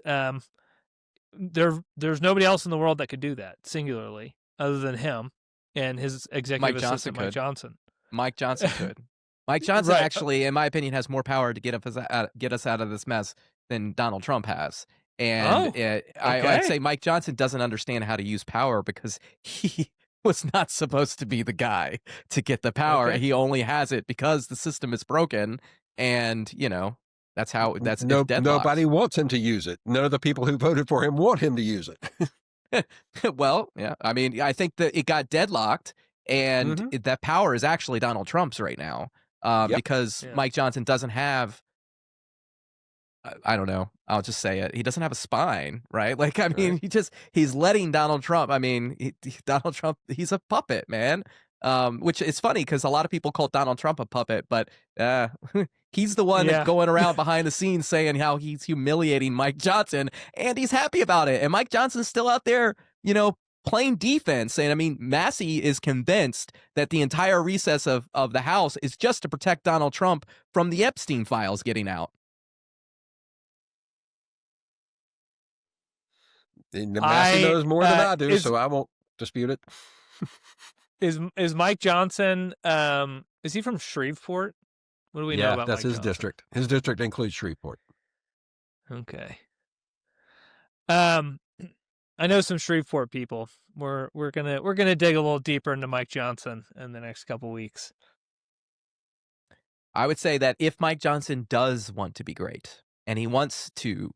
there's nobody else in the world that could do that singularly, other than him and his executive assistant, Mike Johnson. Mike Johnson could. Mike Johnson actually, in my opinion, has more power to get us out of this mess than Donald Trump has. And I'd say Mike Johnson doesn't understand how to use power because he was not supposed to be the guy to get the power. Okay. He only has it because the system is broken, and that's how it's deadlocked. Nobody wants him to use it. None of the people who voted for him want him to use it. Well, yeah. I mean, I think that it got deadlocked, and that power is actually Donald Trump's right now, because Mike Johnson doesn't have. I don't know. I'll just say it. He doesn't have a spine, right? Like, I mean, he's letting Donald Trump. I mean, Donald Trump, he's a puppet, man. Which is funny because a lot of people call Donald Trump a puppet, but he's the one that's going around behind the scenes saying how he's humiliating Mike Johnson, and he's happy about it. And Mike Johnson's still out there, playing defense. And I mean, Massey is convinced that the entire recess of the House is just to protect Donald Trump from the Epstein files getting out. Massey knows more than I do, so I won't dispute it. Is Mike Johnson? Is he from Shreveport? What do we know about? That's Mike his Johnson? district. His district includes Shreveport. Okay. I know some Shreveport people. We're gonna dig a little deeper into Mike Johnson in the next couple weeks. I would say that if Mike Johnson does want to be great and he wants to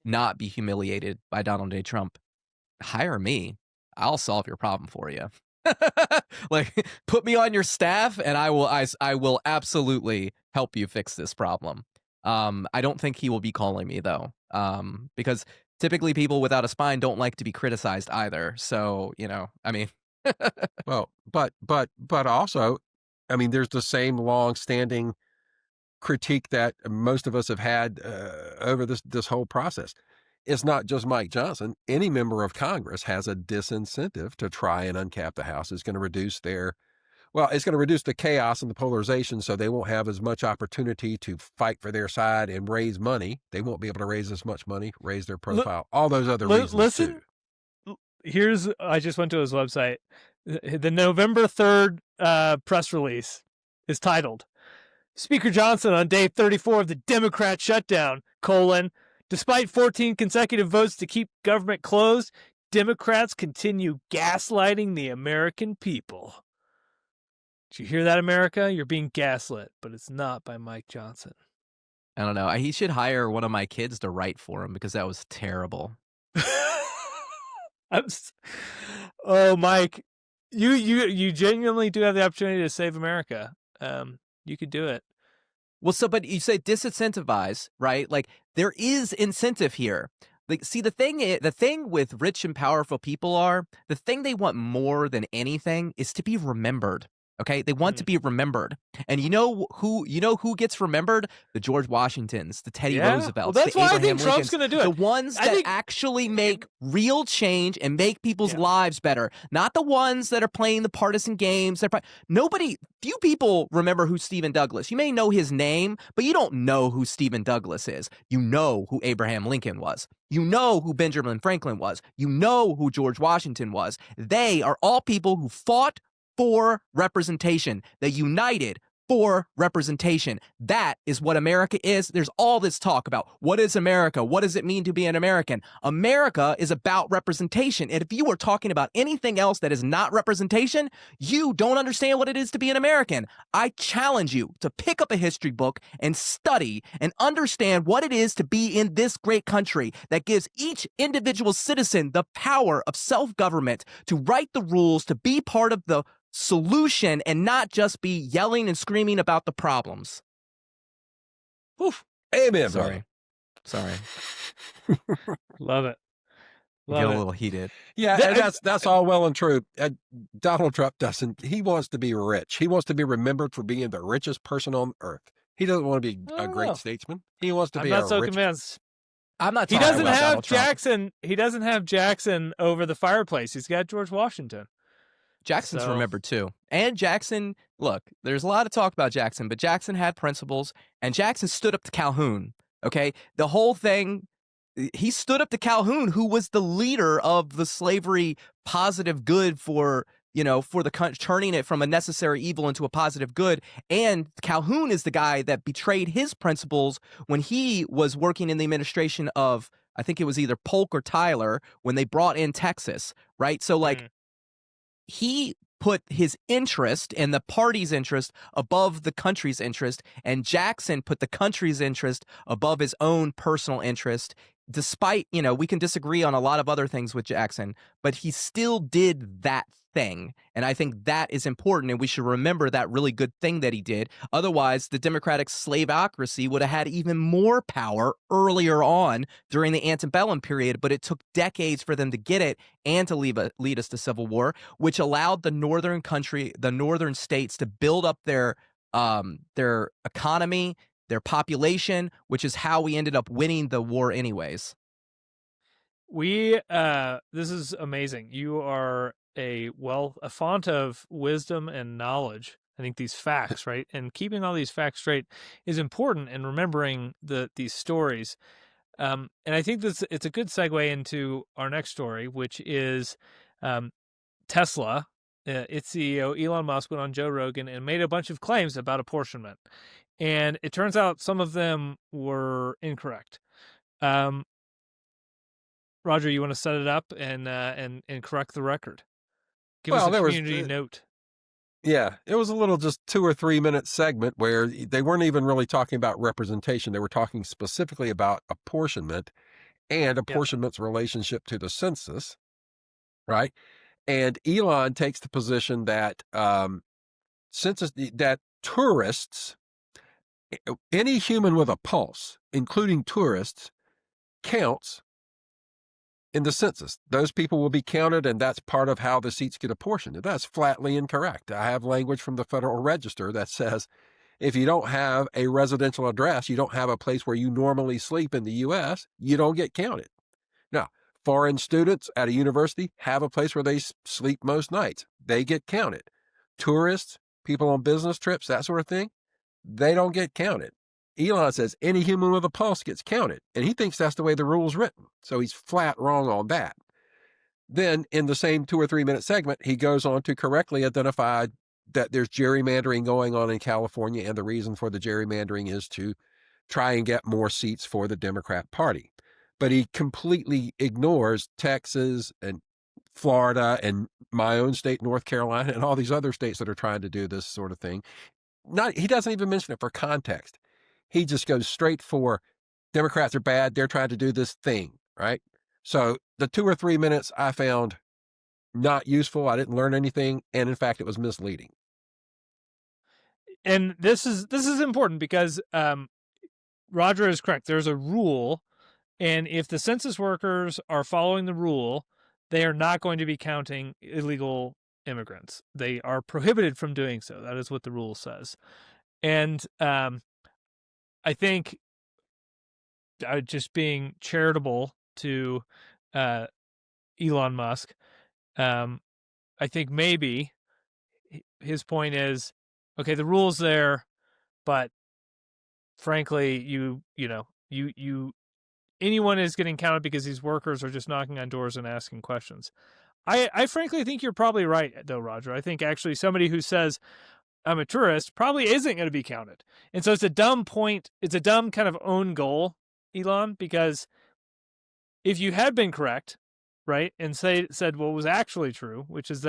not be humiliated by Donald J. Trump, hire me. I'll solve your problem for you. Like, put me on your staff and I will absolutely help you fix this problem. I don't think he will be calling me though. Because typically people without a spine don't like to be criticized either. So, I mean, well, but also, I mean, there's the same long-standing critique that most of us have had over this whole process. It's not just Mike Johnson. Any member of Congress has a disincentive to try and uncap the House. It's going to reduce it's going to reduce the chaos and the polarization, so they won't have as much opportunity to fight for their side and raise money. They won't be able to raise as much money, raise their profile, all those other reasons too. I just went to his website. The November 3rd press release is titled, Speaker Johnson on day 34 of the Democrat shutdown, despite 14 consecutive votes to keep government closed, Democrats continue gaslighting the American people. Did you hear that, America? You're being gaslit, but it's not by Mike Johnson. I don't know. He should hire one of my kids to write for him because that was terrible. Oh, Mike, you genuinely do have the opportunity to save America. You could do it. Well, but you say disincentivize, right? Like, there is incentive here. Like, see, the thing with rich and powerful people the thing they want more than anything is to be remembered. Okay, they want to be remembered, and you know who gets remembered? The George Washingtons, the Teddy Roosevelts, well, that's the why Abraham I think Trump's Lincolns, going to do it. the ones that actually make real change and make people's lives better, not the ones that are playing the partisan games. Few people remember who Stephen Douglas. You may know his name, but you don't know who Stephen Douglas is. You know who Abraham Lincoln was. You know who Benjamin Franklin was. You know who George Washington was. They are all people who fought for representation. They united for representation. That is what America is. There's all this talk about what is America? What does it mean to be an American? America is about representation. And if you are talking about anything else that is not representation, you don't understand what it is to be an American. I challenge you to pick up a history book and study and understand what it is to be in this great country that gives each individual citizen the power of self-government to write the rules, to be part of the solution and not just be yelling and screaming about the problems. Oof. Amen. Sorry. Love it. Get a little heated. Yeah, and that's all well and true. Donald Trump doesn't. He wants to be rich. He wants to be remembered for being the richest person on earth. He doesn't want to be a great statesman. He wants to be. I'm not so convinced. I'm not. He doesn't have Jackson. He doesn't have Jackson over the fireplace. He's got George Washington. Jackson's remembered too. And Jackson, look, there's a lot of talk about Jackson, but Jackson had principles, and Jackson stood up to Calhoun, okay? The whole thing, he stood up to Calhoun, who was the leader of the slavery positive good for the country, turning it from a necessary evil into a positive good. And Calhoun is the guy that betrayed his principles when he was working in the administration of, I think it was either Polk or Tyler, when they brought in Texas, right? So, he put his interest and the party's interest above the country's interest, and Jackson put the country's interest above his own personal interest. Despite, we can disagree on a lot of other things with Jackson, but he still did that thing. And I think that is important, and we should remember that really good thing that he did. Otherwise, the Democratic slaveocracy would have had even more power earlier on during the antebellum period, but it took decades for them to get it and to lead us to civil war, which allowed the northern states to build up their economy, their population, which is how we ended up winning the war anyways. This is amazing. You are a font of wisdom and knowledge. I think these facts, right? And keeping all these facts straight is important, and remembering these stories. And I think it's a good segue into our next story, which is Tesla. Its CEO, Elon Musk, went on Joe Rogan and made a bunch of claims about apportionment. And it turns out some of them were incorrect. Roger, you want to set it up and correct the record? Give us a community note. Yeah, it was a little just 2 or 3 minute segment where they weren't even really talking about representation. They were talking specifically about apportionment and apportionment's relationship to the census, right? And Elon takes the position that that tourists, any human with a pulse, including tourists, counts in the census. Those people will be counted, and that's part of how the seats get apportioned. That's flatly incorrect. I have language from the Federal Register that says if you don't have a residential address, you don't have a place where you normally sleep in the U.S., you don't get counted. Now, foreign students at a university have a place where they sleep most nights. They get counted. Tourists, people on business trips, that sort of thing, they don't get counted. Elon says any human with a pulse gets counted, and he thinks that's the way the rule's written. So he's flat wrong on that. Then in the same 2 or 3 minute segment, he goes on to correctly identify that there's gerrymandering going on in California, and the reason for the gerrymandering is to try and get more seats for the Democrat Party. But he completely ignores Texas and Florida and my own state, North Carolina, and all these other states that are trying to do this sort of thing. He doesn't even mention it for context. He just goes straight for Democrats are bad. They're trying to do this thing, right? So the 2 or 3 minutes I found not useful. I didn't learn anything. And in fact, it was misleading. And this is important because Roger is correct. There's a rule, and if the census workers are following the rule, they are not going to be counting illegal immigrants. They are prohibited from doing so. That is what the rule says. And I think just being charitable to Elon Musk, I think maybe his point is, okay, the rule's there, but frankly, anyone is getting counted because these workers are just knocking on doors and asking questions. I frankly think you're probably right, though, Roger. I think actually somebody who says I'm a tourist probably isn't going to be counted. And so it's a dumb point. It's a dumb kind of own goal, Elon, because if you had been correct, right, and said what was actually true, which is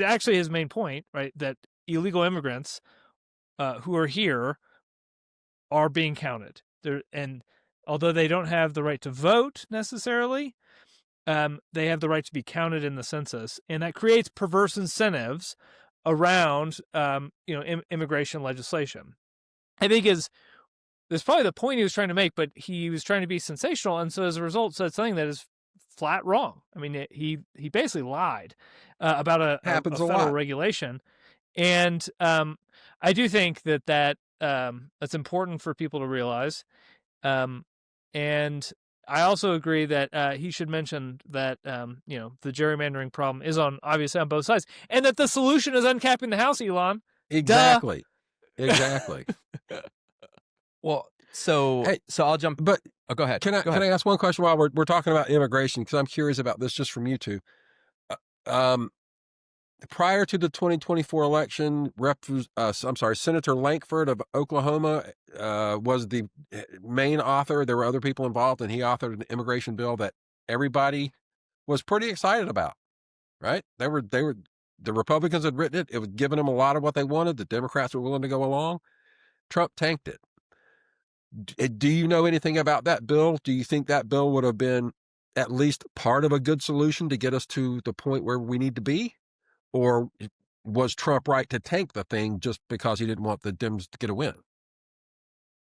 actually his main point, right, that illegal immigrants who are here are being counted. And although they don't have the right to vote necessarily, they have the right to be counted in the census, and that creates perverse incentives around immigration legislation. I think that's probably the point he was trying to make, but he was trying to be sensational, and so as a result said something that is flat wrong. I mean, he basically lied about a federal regulation, and I do think that that's important for people to realize, and I also agree that he should mention that the gerrymandering problem is obviously on both sides, and that the solution is uncapping the House, Elon. Exactly. Duh. Exactly. Well, so I'll jump. But go ahead. Can I ask one question while we're talking about immigration? Because I'm curious about this just from you two. Prior to the 2024 election, Senator Lankford of Oklahoma was the main author. There were other people involved, and he authored an immigration bill that everybody was pretty excited about. Right? They were The Republicans had written it. It was giving them a lot of what they wanted. The Democrats were willing to go along. Trump tanked it. Do you know anything about that bill? Do you think that bill would have been at least part of a good solution to get us to the point where we need to be? Or was Trump right to tank the thing just because he didn't want the Dems to get a win?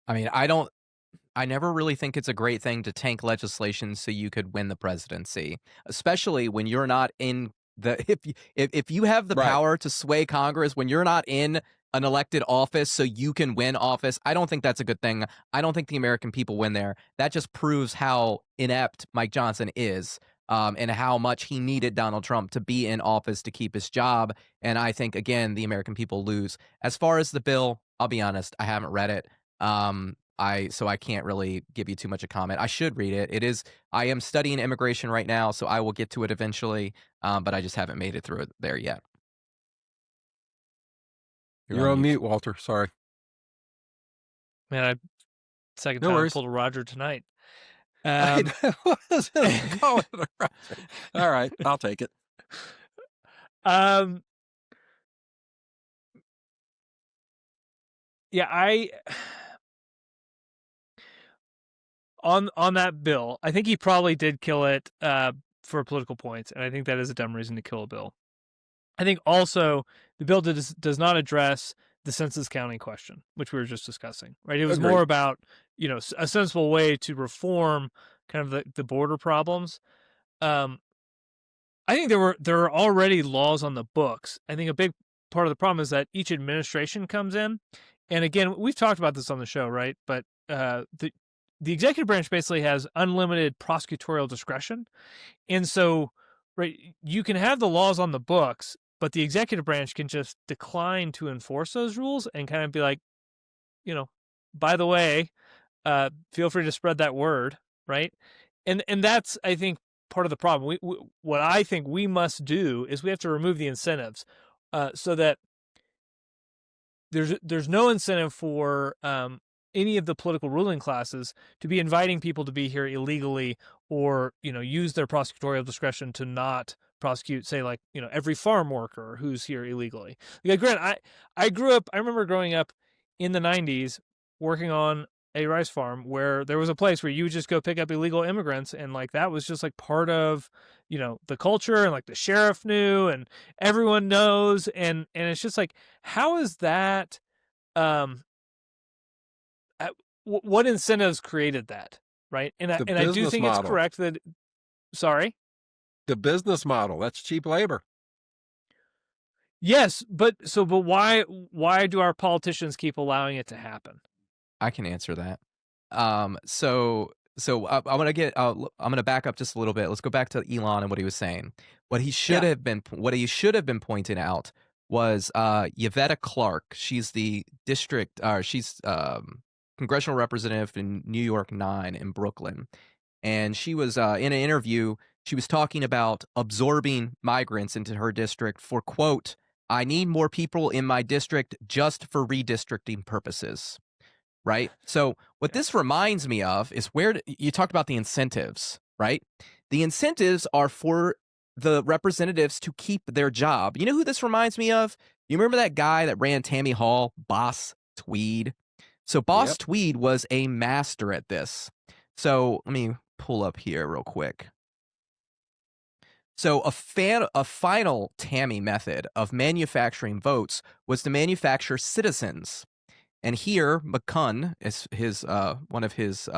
I mean, I never really think it's a great thing to tank legislation so you could win the presidency, especially when you're not in the if you have the Right. power to sway Congress when you're not in an elected office so you can win office. I don't think that's a good thing. I don't think the American people win there. That just proves how inept Mike Johnson is. And how much he needed Donald Trump to be in office to keep his job. And I think, again, the American people lose. As far as the bill, I'll be honest, I haven't read it. So I can't really give you too much a comment. I should read it. I am studying immigration right now, so I will get to it eventually, but I just haven't made it through it there yet. You're on mute, Walter. Sorry. Man, second No time I worries. pulled a Roger tonight. All right, I'll take it. Yeah, on that bill, I think he probably did kill it for political points, and I think that is a dumb reason to kill a bill. I think also the bill does not address the census counting question, which we were just discussing, right? It was Agreed. more about, a sensible way to reform kind of the border problems. I think there are already laws on the books. I think a big part of the problem is that each administration comes in, and again, we've talked about this on the show, right? But the executive branch basically has unlimited prosecutorial discretion, and so, right, you can have the laws on the books, but the executive branch can just decline to enforce those rules and kind of be like, by the way, feel free to spread that word, right? And that's, I think, part of the problem. What I think we must do is we have to remove the incentives, so that there's no incentive for any of the political ruling classes to be inviting people to be here illegally, or use their prosecutorial discretion to not prosecute, say, like every farm worker who's here illegally. Like, granted, I remember growing up in the 90s working on a rice farm where there was a place where you would just go pick up illegal immigrants, and like that was just like part of the culture, and like the sheriff knew and everyone knows, and it's just like, how is that what incentives created that, right? And I do think it's correct that sorry? The business model, that's cheap labor. Yes, but why do our politicians keep allowing it to happen? I can answer that. So I'm gonna back up just a little bit. Let's go back to Elon and what he was saying. What he should have been pointing out was Yvette Clarke. She's the congressional representative in New York 9 in Brooklyn, and she was in an interview. She was talking about absorbing migrants into her district for, quote, "I need more people in my district just for redistricting purposes." Right? So what this reminds me of is where you talked about the incentives, right? The incentives are for the representatives to keep their job. You know who this reminds me of? You remember that guy that ran Tammany Hall, Boss Tweed? So Boss Tweed was a master at this. So let me pull up here real quick. So a final Tammy method of manufacturing votes was to manufacture citizens. And here, McCunn, one of his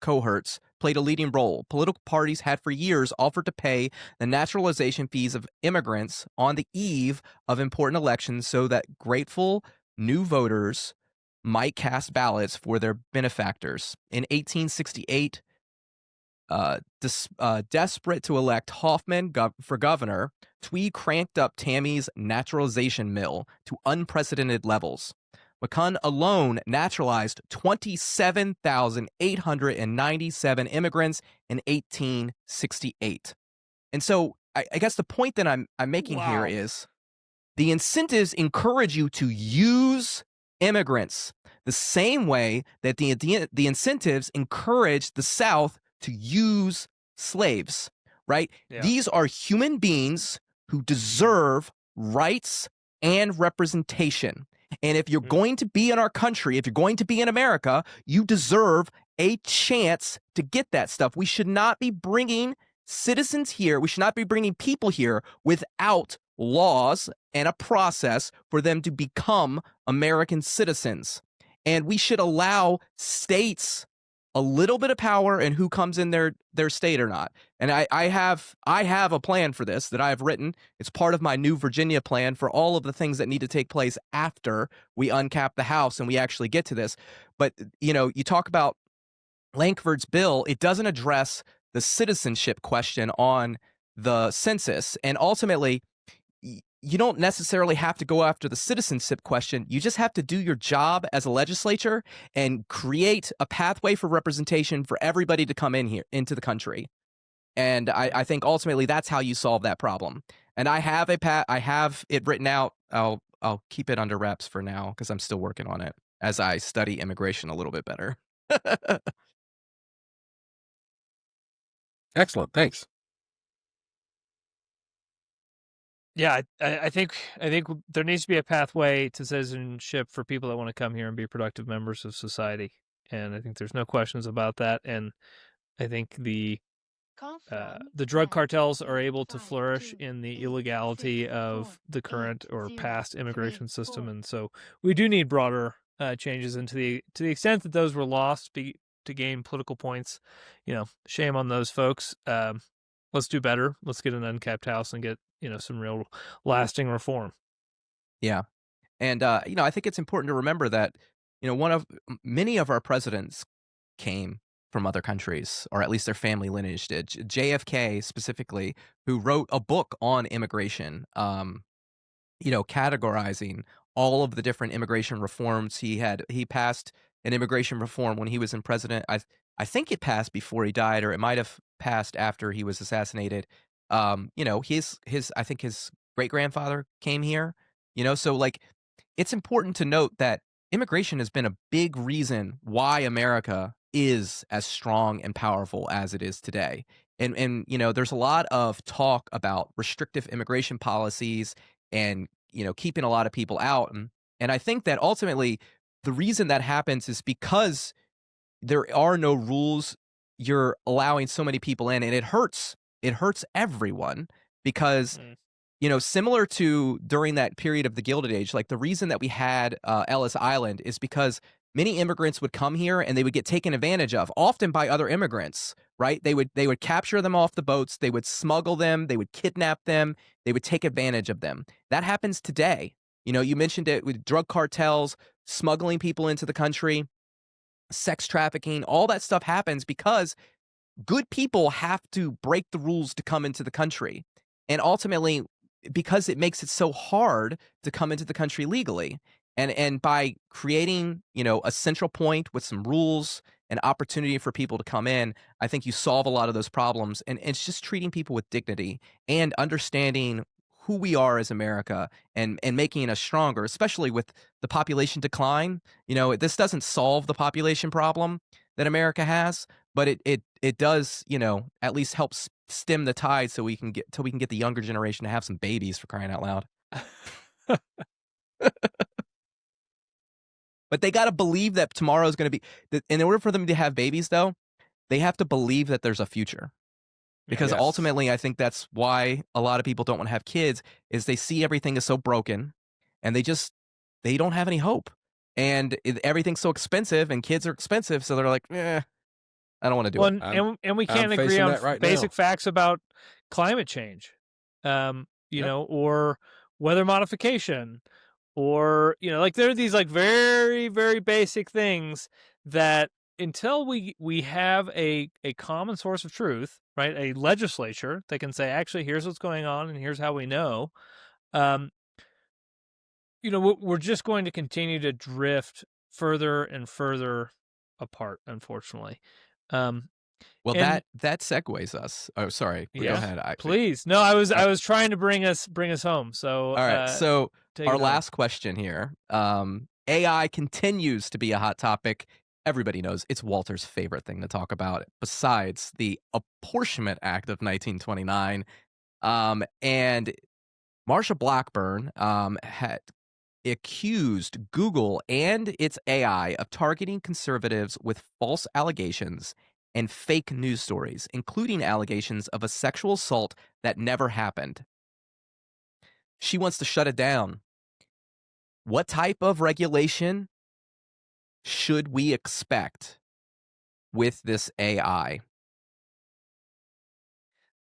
cohorts, played a leading role. Political parties had for years offered to pay the naturalization fees of immigrants on the eve of important elections so that grateful new voters might cast ballots for their benefactors. In 1868, desperate to elect Hoffman for governor, Tweed cranked up Tammy's naturalization mill to unprecedented levels. McCunn alone naturalized 27,897 immigrants in 1868. And so I guess the point that I'm making here is the incentives encourage you to use immigrants the same way that the incentives encourage the South to use slaves, right? Yeah. These are human beings who deserve rights and representation. And if you're Mm. going to be in our country, if you're going to be in America, you deserve a chance to get that stuff. We should not be bringing citizens here. We should not be bringing people here without laws and a process for them to become American citizens. And we should allow states a little bit of power in who comes in their state or not. And I have a plan for this that I have written. It's part of my new Virginia plan for all of the things that need to take place after we uncap the House and we actually get to this. But you talk about Lankford's bill, it doesn't address the citizenship question on the census. And ultimately, you don't necessarily have to go after the citizenship question. You just have to do your job as a legislature and create a pathway for representation for everybody to come in here into the country. And I think ultimately that's how you solve that problem. And I have it written out. I'll keep it under wraps for now because I'm still working on it as I study immigration a little bit better. Excellent. Thanks. Yeah, I think there needs to be a pathway to citizenship for people that want to come here and be productive members of society, and I think there's no questions about that. And I think the drug cartels are able to flourish in the illegality of the current or past immigration system, and so we do need broader changes. And to the extent that those were lost to gain political points, shame on those folks. Let's do better. Let's get an uncapped House and get some real lasting reform. Yeah. And, I think it's important to remember that, many of our presidents came from other countries, or at least their family lineage did. JFK specifically, who wrote a book on immigration, categorizing all of the different immigration reforms he passed an immigration reform when he was in president. I think it passed before he died, or it might have passed after he was assassinated. I think his great grandfather came here. So like, it's important to note that immigration has been a big reason why America is as strong and powerful as it is today. And there's a lot of talk about restrictive immigration policies and keeping a lot of people out. And I think that ultimately the reason that happens is because there are no rules. You're allowing so many people in, and it hurts everyone because similar to during that period of the Gilded Age, like the reason that we had Ellis Island is because many immigrants would come here and they would get taken advantage of, often by other immigrants, right? They would capture them off the boats, they would smuggle them, they would kidnap them, they would take advantage of them. That happens today. You mentioned it with drug cartels, smuggling people into the country, sex trafficking, all that stuff happens because good people have to break the rules to come into the country. And ultimately, because it makes it so hard to come into the country legally. And by creating, a central point with some rules and opportunity for people to come in, I think you solve a lot of those problems. And it's just treating people with dignity and understanding who we are as America and making us stronger, especially with the population decline. This doesn't solve the population problem that America has, but it does, at least help stem the tide so we can get the younger generation to have some babies, for crying out loud. But they got to believe that tomorrow is going to be, in order for them to have babies though, they have to believe that there's a future. Because Yes. ultimately, I think that's why a lot of people don't want to have kids, is they see everything is so broken and they don't have any hope. And everything's so expensive and kids are expensive. So they're like, I don't want to do it. And we I'm can't agree facing on that right basic now. facts about climate change, or weather modification, or like there are these like very, very basic things that until we have a common source of truth, right? A legislature that can say, actually, here's what's going on and here's how we know. We're just going to continue to drift further and further apart, unfortunately. Well, and that segues us. Oh, sorry. Go yeah, ahead. please. No, I was trying to bring us home. So All right. So take our it home. last question here. AI continues to be a hot topic. Everybody knows it's Walter's favorite thing to talk about, besides the Apportionment Act of 1929. And Marsha Blackburn had accused Google and its AI of targeting conservatives with false allegations and fake news stories, including allegations of a sexual assault that never happened. She wants to shut it down. What type of regulation should we expect with this AI?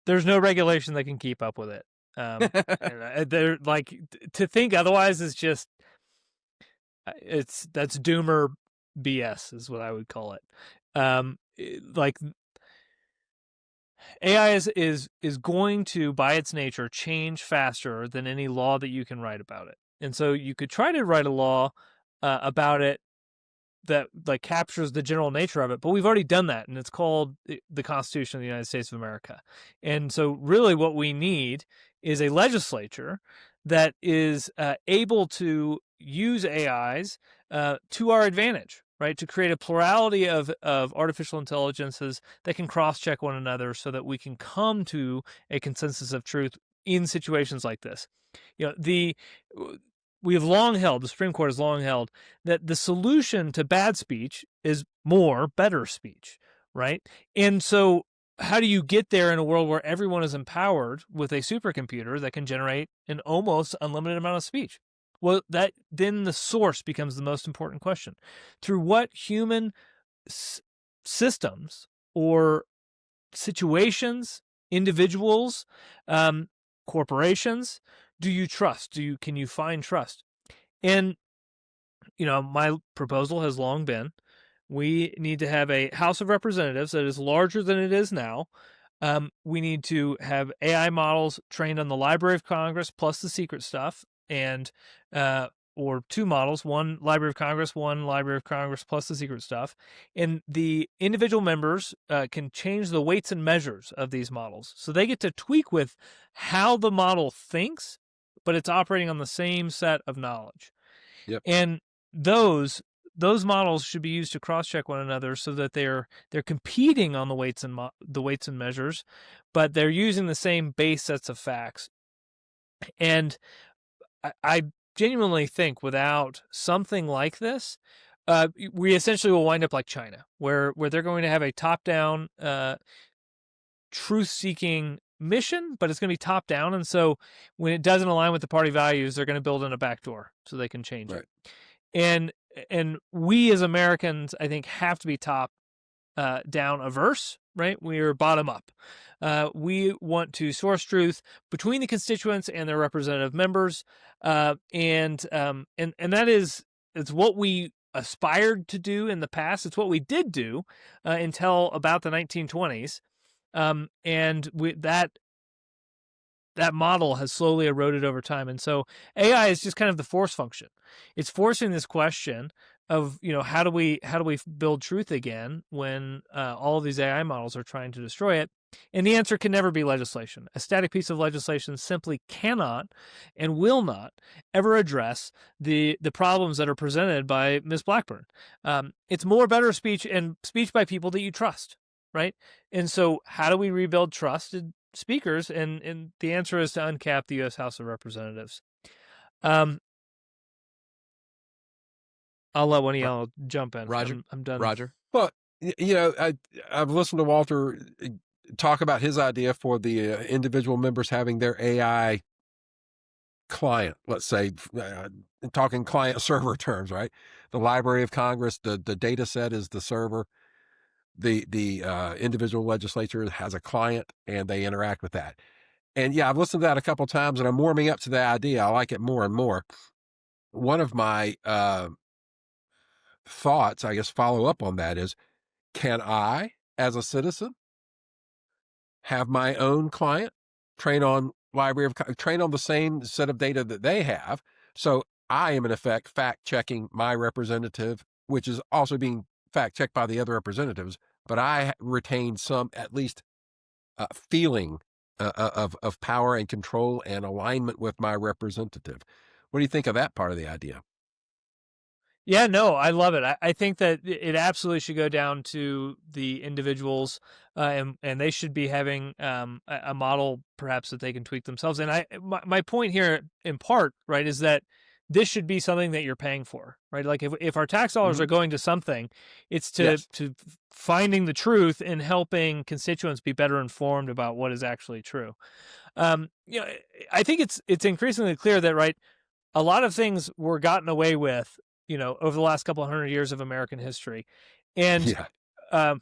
There's no regulation that can keep up with it. They're like to think otherwise is just that's doomer BS is what I would call it. Like AI is going to by its nature change faster than any law that you can write about it, and so you could try to write a law about it that like captures the general nature of it, but we've already done that, and it's called the Constitution of the United States of America. And so really what we need is a legislature that is able to use AIs to our advantage, right? To create a plurality of artificial intelligences that can cross-check one another so that we can come to a consensus of truth in situations like this. You know, we have long held, the Supreme Court has long held, that the solution to bad speech is more better speech, right? And so how do you get there in a world where everyone is empowered with a supercomputer that can generate an almost unlimited amount of speech? Well, that then the source becomes the most important question. Through what human systems or situations, individuals, corporations, do you trust? Can you find trust? And my proposal has long been we need to have a House of Representatives that is larger than it is now. We need to have AI models trained on the Library of Congress plus the secret stuff, and or two models, one Library of Congress, one Library of Congress plus the secret stuff. And the individual members can change the weights and measures of these models. So they get to tweak with how the model thinks, but it's operating on the same set of knowledge. Yep. And those models should be used to cross-check one another so that they're competing on the weights and measures, but they're using the same base sets of facts. And I genuinely think without something like this, we essentially will wind up like China, where they're going to have a top-down truth-seeking mission, but it's going to be top-down, and so when it doesn't align with the party values, they're going to build in a backdoor so they can change it. And we as Americans, I think, have to be top-down averse, right? We are bottom-up. We want to source truth between the constituents and their representative members, and that is it's what we aspired to do in the past. It's what we did do until about the 1920s, and that model has slowly eroded over time. And so AI is just kind of the force function. It's forcing this question of, how do we build truth again when all of these AI models are trying to destroy it? And the answer can never be legislation. A static piece of legislation simply cannot and will not ever address the problems that are presented by Ms. Blackburn. It's more better speech and speech by people that you trust, right? And so how do we rebuild trusted speakers? And the answer is to uncap the U.S. House of Representatives. I'll let one of y'all jump in. Roger, I'm done. Roger. Well, I've listened to Walter talk about his idea for the individual members having their AI client, let's say, talking client server terms, right? The Library of Congress, the data set is the server. The individual legislature has a client and they interact with that. And yeah, I've listened to that a couple of times and I'm warming up to the idea. I like it more and more. One of my thoughts, I guess, follow up on that is, can I, as a citizen, have my own client train on the same set of data that they have? So I am in effect fact checking my representative, which is also being fact checked by the other representatives, but I retain some, at least, feeling of power and control and alignment with my representative. What do you think of that part of the idea? Yeah, no, I love it. I think that it absolutely should go down to the individuals, and they should be having a model perhaps that they can tweak themselves. And my point here, in part, right, is that this should be something that you're paying for, right? Like if our tax dollars Mhm. are going to something, it's Yes. to finding the truth and helping constituents be better informed about what is actually true. You know, I think it's increasingly clear that, right, a lot of things were gotten away with, over the last couple of 100 years of American history, and Yeah.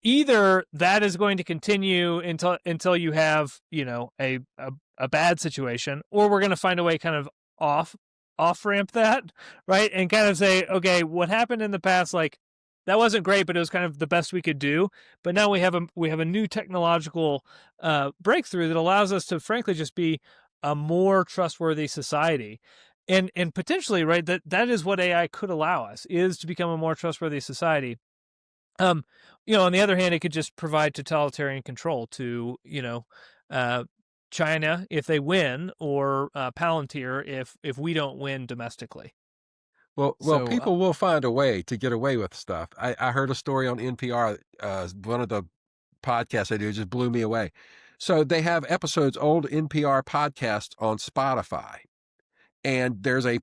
either that is going to continue until you have, a bad situation, or we're going to find a way kind of off off ramp that, right, and kind of say, okay, what happened in the past, like, that wasn't great, but it was kind of the best we could do. But now we have a new technological breakthrough that allows us to, frankly, just be a more trustworthy society. And potentially, right, that is what AI could allow us, is to become a more trustworthy society. um on the other hand, it could just provide totalitarian control to, uh China if they win, or Palantir if we don't win domestically. Well, So, people will find a way to get away with stuff. I heard a story on NPR. One of the podcasts I do just blew me away. So they have episodes, old NPR podcasts on Spotify. And there's a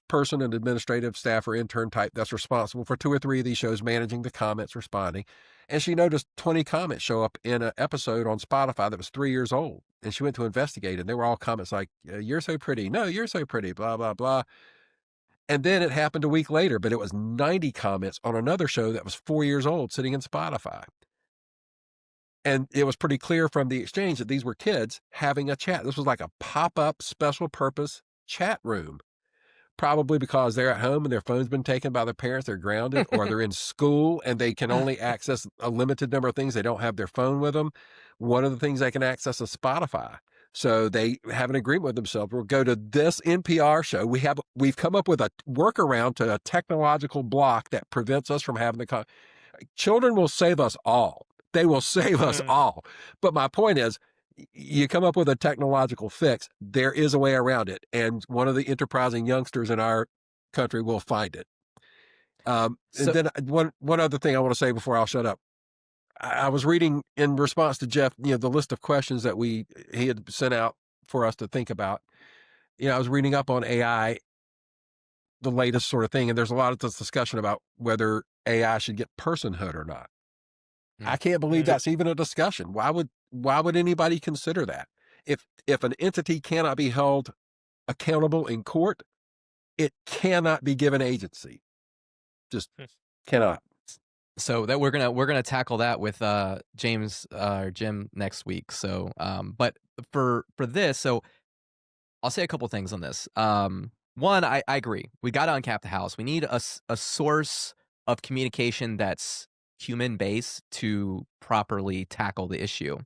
person, an administrative staff or intern type, that's responsible for 2 or 3 of these shows, managing the comments, responding. And she noticed 20 comments show up in an episode on Spotify that was 3 years old. And she went to investigate, and they were all comments like, "You're so pretty. No, you're so pretty, blah, blah, blah." And then it happened a week later, but it was 90 comments on another show that was 4 years old sitting in Spotify. And it was pretty clear from the exchange that these were kids having a chat. This was like a pop up special purpose chat room. Probably because they're at home and their phone's been taken by their parents, they're grounded, or they're in school and they can only access a limited number of things. They don't have their phone with them. One of the things they can access is Spotify. So they have an agreement with themselves. We'll go to this NPR show. We've come up with a workaround to a technological block that prevents us from having the children will save us all. They will save us Mm. all. But my point is, you come up with a technological fix, there is a way around it. And one of the enterprising youngsters in our country will find it. And so then one other thing I want to say before I'll shut up. I was reading in response to Jeff, the list of questions that he had sent out for us to think about. I was reading up on AI, the latest sort of thing, and there's a lot of this discussion about whether AI should get personhood or not. I Mm. can't believe Mm. that's even a discussion. Why would anybody consider that? If an entity cannot be held accountable in court, it cannot be given agency. Just cannot. so that we're gonna tackle that with James or Jim next week. So, but for this, so I'll say a couple things on this. One, I agree. We got to uncap the house. We need a source of communication that's human based to properly tackle the issue.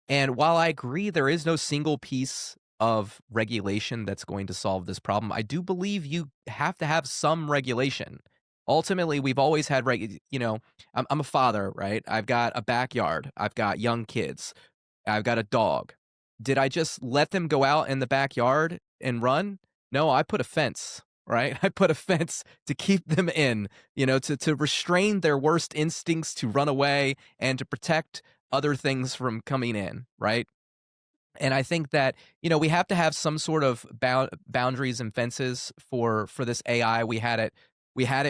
And while I agree there is no single piece of regulation that's going to solve this problem, I do believe you have to have some regulation. Ultimately, we've always had I'm a father, right? I've got a backyard. I've got young kids. I've got a dog. Did I just let them go out in the backyard and run? No, I put a fence, right? I put a fence to keep them in, to restrain their worst instincts to run away and to protect other things from coming in, right? And I think that, we have to have some sort of boundaries and fences for this AI. We had it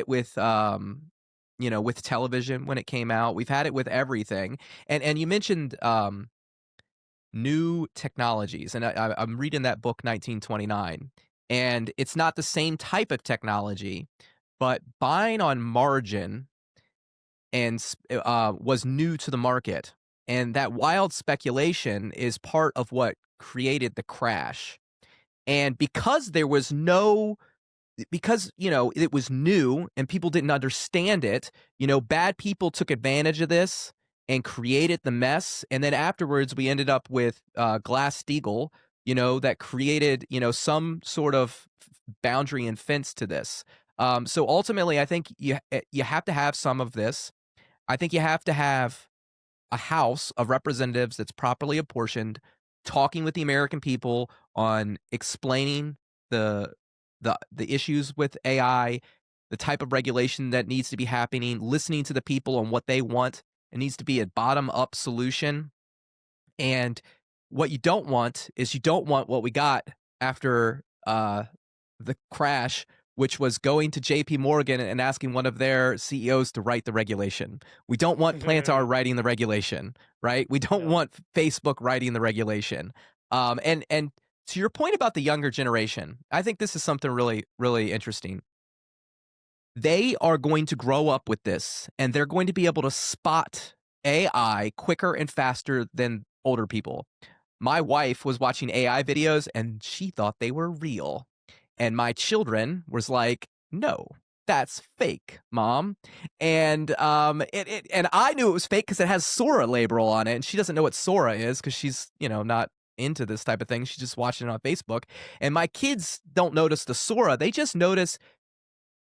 with with television when it came out. We've had it with everything. And you mentioned new technologies. And I'm reading that book 1929, and it's not the same type of technology, but buying on margin was new to the market. And that wild speculation is part of what created the crash. And because it was new and people didn't understand it, bad people took advantage of this and created the mess. And then afterwards we ended up with Glass-Steagall, that created some sort of boundary and fence to this. So ultimately I think you have to have some of this. I think you have to have a house of representatives that's properly apportioned, talking with the American people on explaining the the issues with AI, the type of regulation that needs to be happening, listening to the people on what they want. It needs to be a bottom up solution. And what you don't want is you don't want what we got after the crash, which was going to JP Morgan and asking one of their CEOs to write the regulation. We don't want Plantar writing the regulation, right? We don't want Facebook writing the regulation. And to your point about the younger generation, I think this is something really, really interesting. They are going to grow up with this, and they're going to be able to spot AI quicker and faster than older people. My wife was watching AI videos, and she thought they were real. And my children was like, no, that's fake, Mom. And and I knew it was fake because it has Sora label on it, and she doesn't know what Sora is because she's, not into this type of thing. She's just watching it on Facebook. And my kids don't notice the Sora. They just notice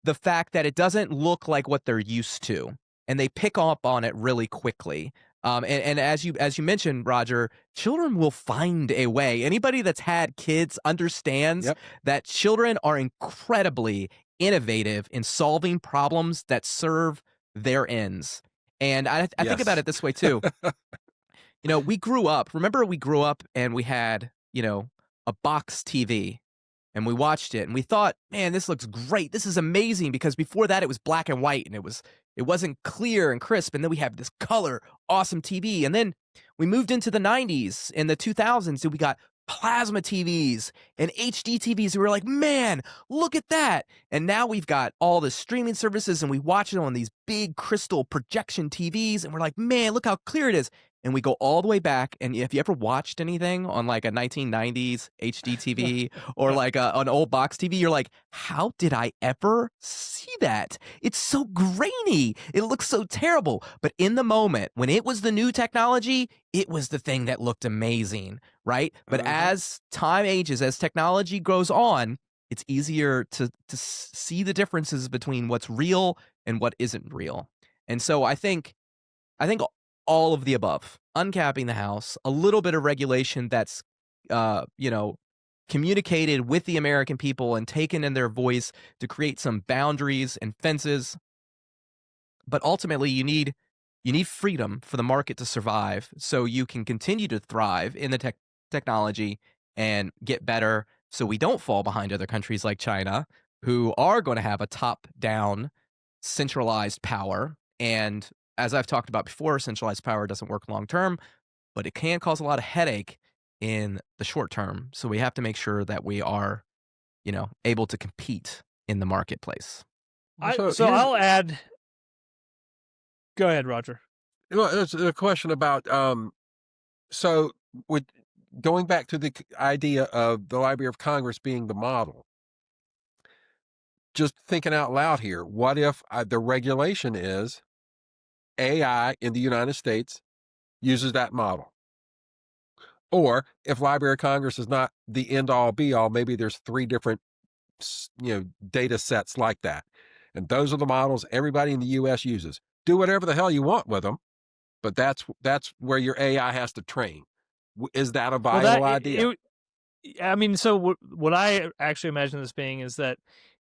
the fact that it doesn't look like what they're used to, and they pick up on it really quickly. And as you mentioned, Roger, children will find a way. Anybody that's had kids understands that children are incredibly innovative in solving problems that serve their ends. And I think about it this way too. We grew up. Remember, we grew up and we had a box TV. And we watched it and we thought, man, this looks great. This is amazing, because before that it was black and white and it wasn't clear and crisp. And then we have this color, awesome TV. And then we moved into the 90s and the 2000s and we got plasma TVs and HD TVs. And we were like, man, look at that. And now we've got all the streaming services and we watch it on these big crystal projection TVs. And we're like, man, look how clear it is. And we go all the way back. And if you ever watched anything on like a 1990s HD TV or like an old box TV, you're like, how did I ever see that? It's so grainy. It looks so terrible. But in the moment, when it was the new technology, it was the thing that looked amazing, right? But as time ages, as technology grows on, it's easier to see the differences between what's real and what isn't real. And so I think all of the above, uncapping the house, a little bit of regulation that's, communicated with the American people and taken in their voice to create some boundaries and fences. But ultimately, you need freedom for the market to survive, so you can continue to thrive in the technology and get better, so we don't fall behind other countries like China, who are going to have a top-down centralized power. And as I've talked about before, centralized power doesn't work long term, but it can cause a lot of headache in the short term. So we have to make sure that we are, able to compete in the marketplace. I'll add. Go ahead, Roger. It's a question about so with going back to the idea of the Library of Congress being the model. Just thinking out loud here, what if the regulation is AI in the United States uses that model? Or if Library of Congress is not the end all be all, maybe there's 3 different, data sets like that. And those are the models everybody in the US uses. Do whatever the hell you want with them, but that's where your AI has to train. Is that a viable idea? So what I actually imagine this being is that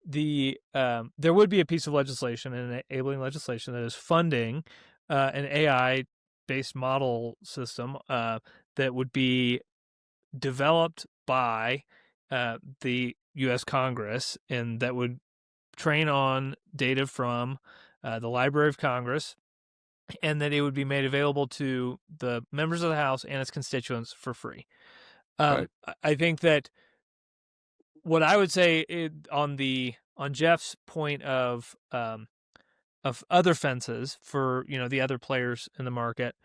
there would be a piece of legislation, an enabling legislation, that is funding an AI-based model system that would be developed by the U.S. Congress, and that would train on data from the Library of Congress, and that it would be made available to the members of the House and its constituents for free. Right. I think that what I would say on Jeff's point of other fences for the other players in the market,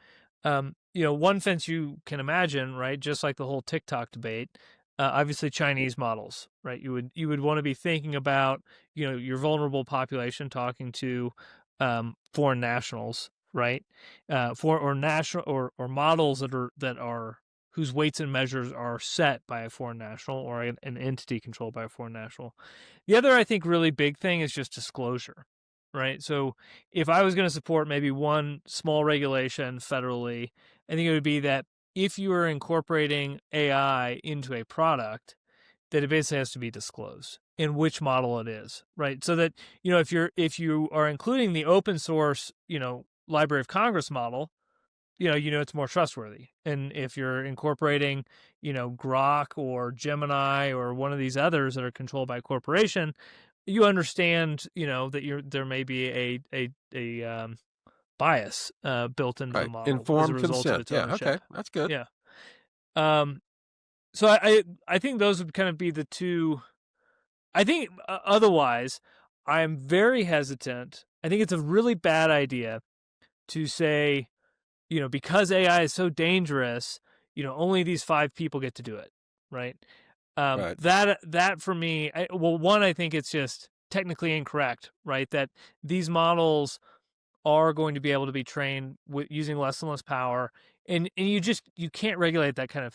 one fence you can imagine, right? Just like the whole TikTok debate, obviously Chinese models, right? You would want to be thinking about your vulnerable population, talking to foreign nationals, right? Or models that are whose weights and measures are set by a foreign national or an entity controlled by a foreign national. The other, I think, really big thing is just disclosure, right? So if I was going to support maybe one small regulation federally, I think it would be that if you are incorporating AI into a product, that it basically has to be disclosed. and which model it is, right? So that, if you are including the open source, Library of Congress model, it's more trustworthy. And if you're incorporating, Grok or Gemini or one of these others that are controlled by a corporation, you understand, that there may be a bias built into the Right. model as a Informed result of consent. its Yeah. ownership. Okay. That's good. Yeah. So I think those would kind of be the two. I think otherwise, I'm very hesitant. I think it's a really bad idea to say, because AI is so dangerous, only these 5 people get to do it, right? Right. That for me, one, I think it's just technically incorrect, right? That these models are going to be able to be trained using less and less power, and you can't regulate that kind of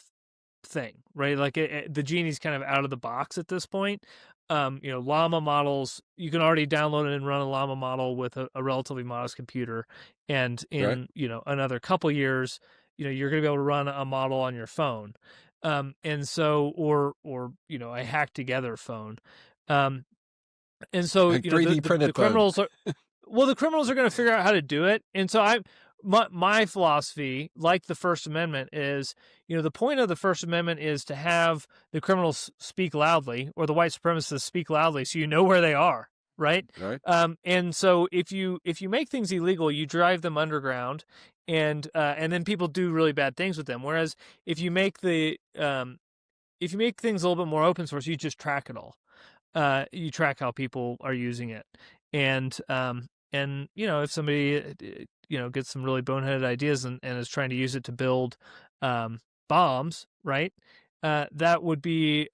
thing, right? Like the genie's kind of out of the box at this point. Llama models, you can already download it and run a llama model with a relatively modest computer, and Right. in another couple years, you're going to be able to run a model on your phone, and so or a hacked together phone, and so Like 3D the printed phone. criminals are the criminals are going to figure out how to do it. And so my philosophy, like the First Amendment, is, the point of the First Amendment is to have the criminals speak loudly, or the white supremacists speak loudly, so you know where they are, right? Right. And so if you make things illegal, you drive them underground, and then people do really bad things with them. Whereas if you make things a little bit more open source, you just track it all. You track how people are using it, and if somebody gets some really boneheaded ideas and is trying to use it to build bombs, right? That would be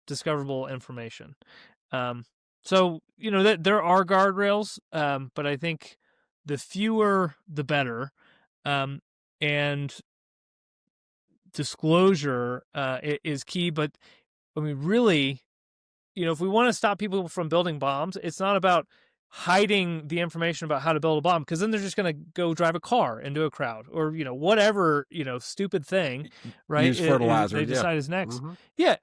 discoverable information. So that there are guardrails, but I think the fewer the better, and disclosure is key. But I mean, really, if we want to stop people from building bombs, it's not about hiding the information about how to build a bomb, because then they're just going to go drive a car into a crowd, or whatever stupid thing, right? Use fertilizer. They Yeah. decide is next. Mm-hmm. Yeah,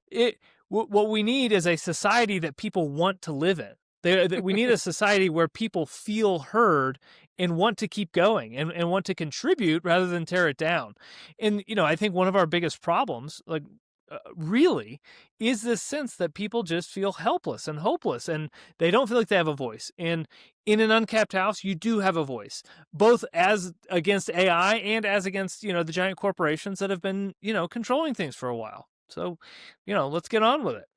what we need is a society that people want to live in. We need a society where people feel heard and want to keep going, and want to contribute rather than tear it down. And I think one of our biggest problems, like, really, is this sense that people just feel helpless and hopeless, and they don't feel like they have a voice. And in an uncapped house, you do have a voice, both as against AI and as against the giant corporations that have been controlling things for a while. So let's get on with it.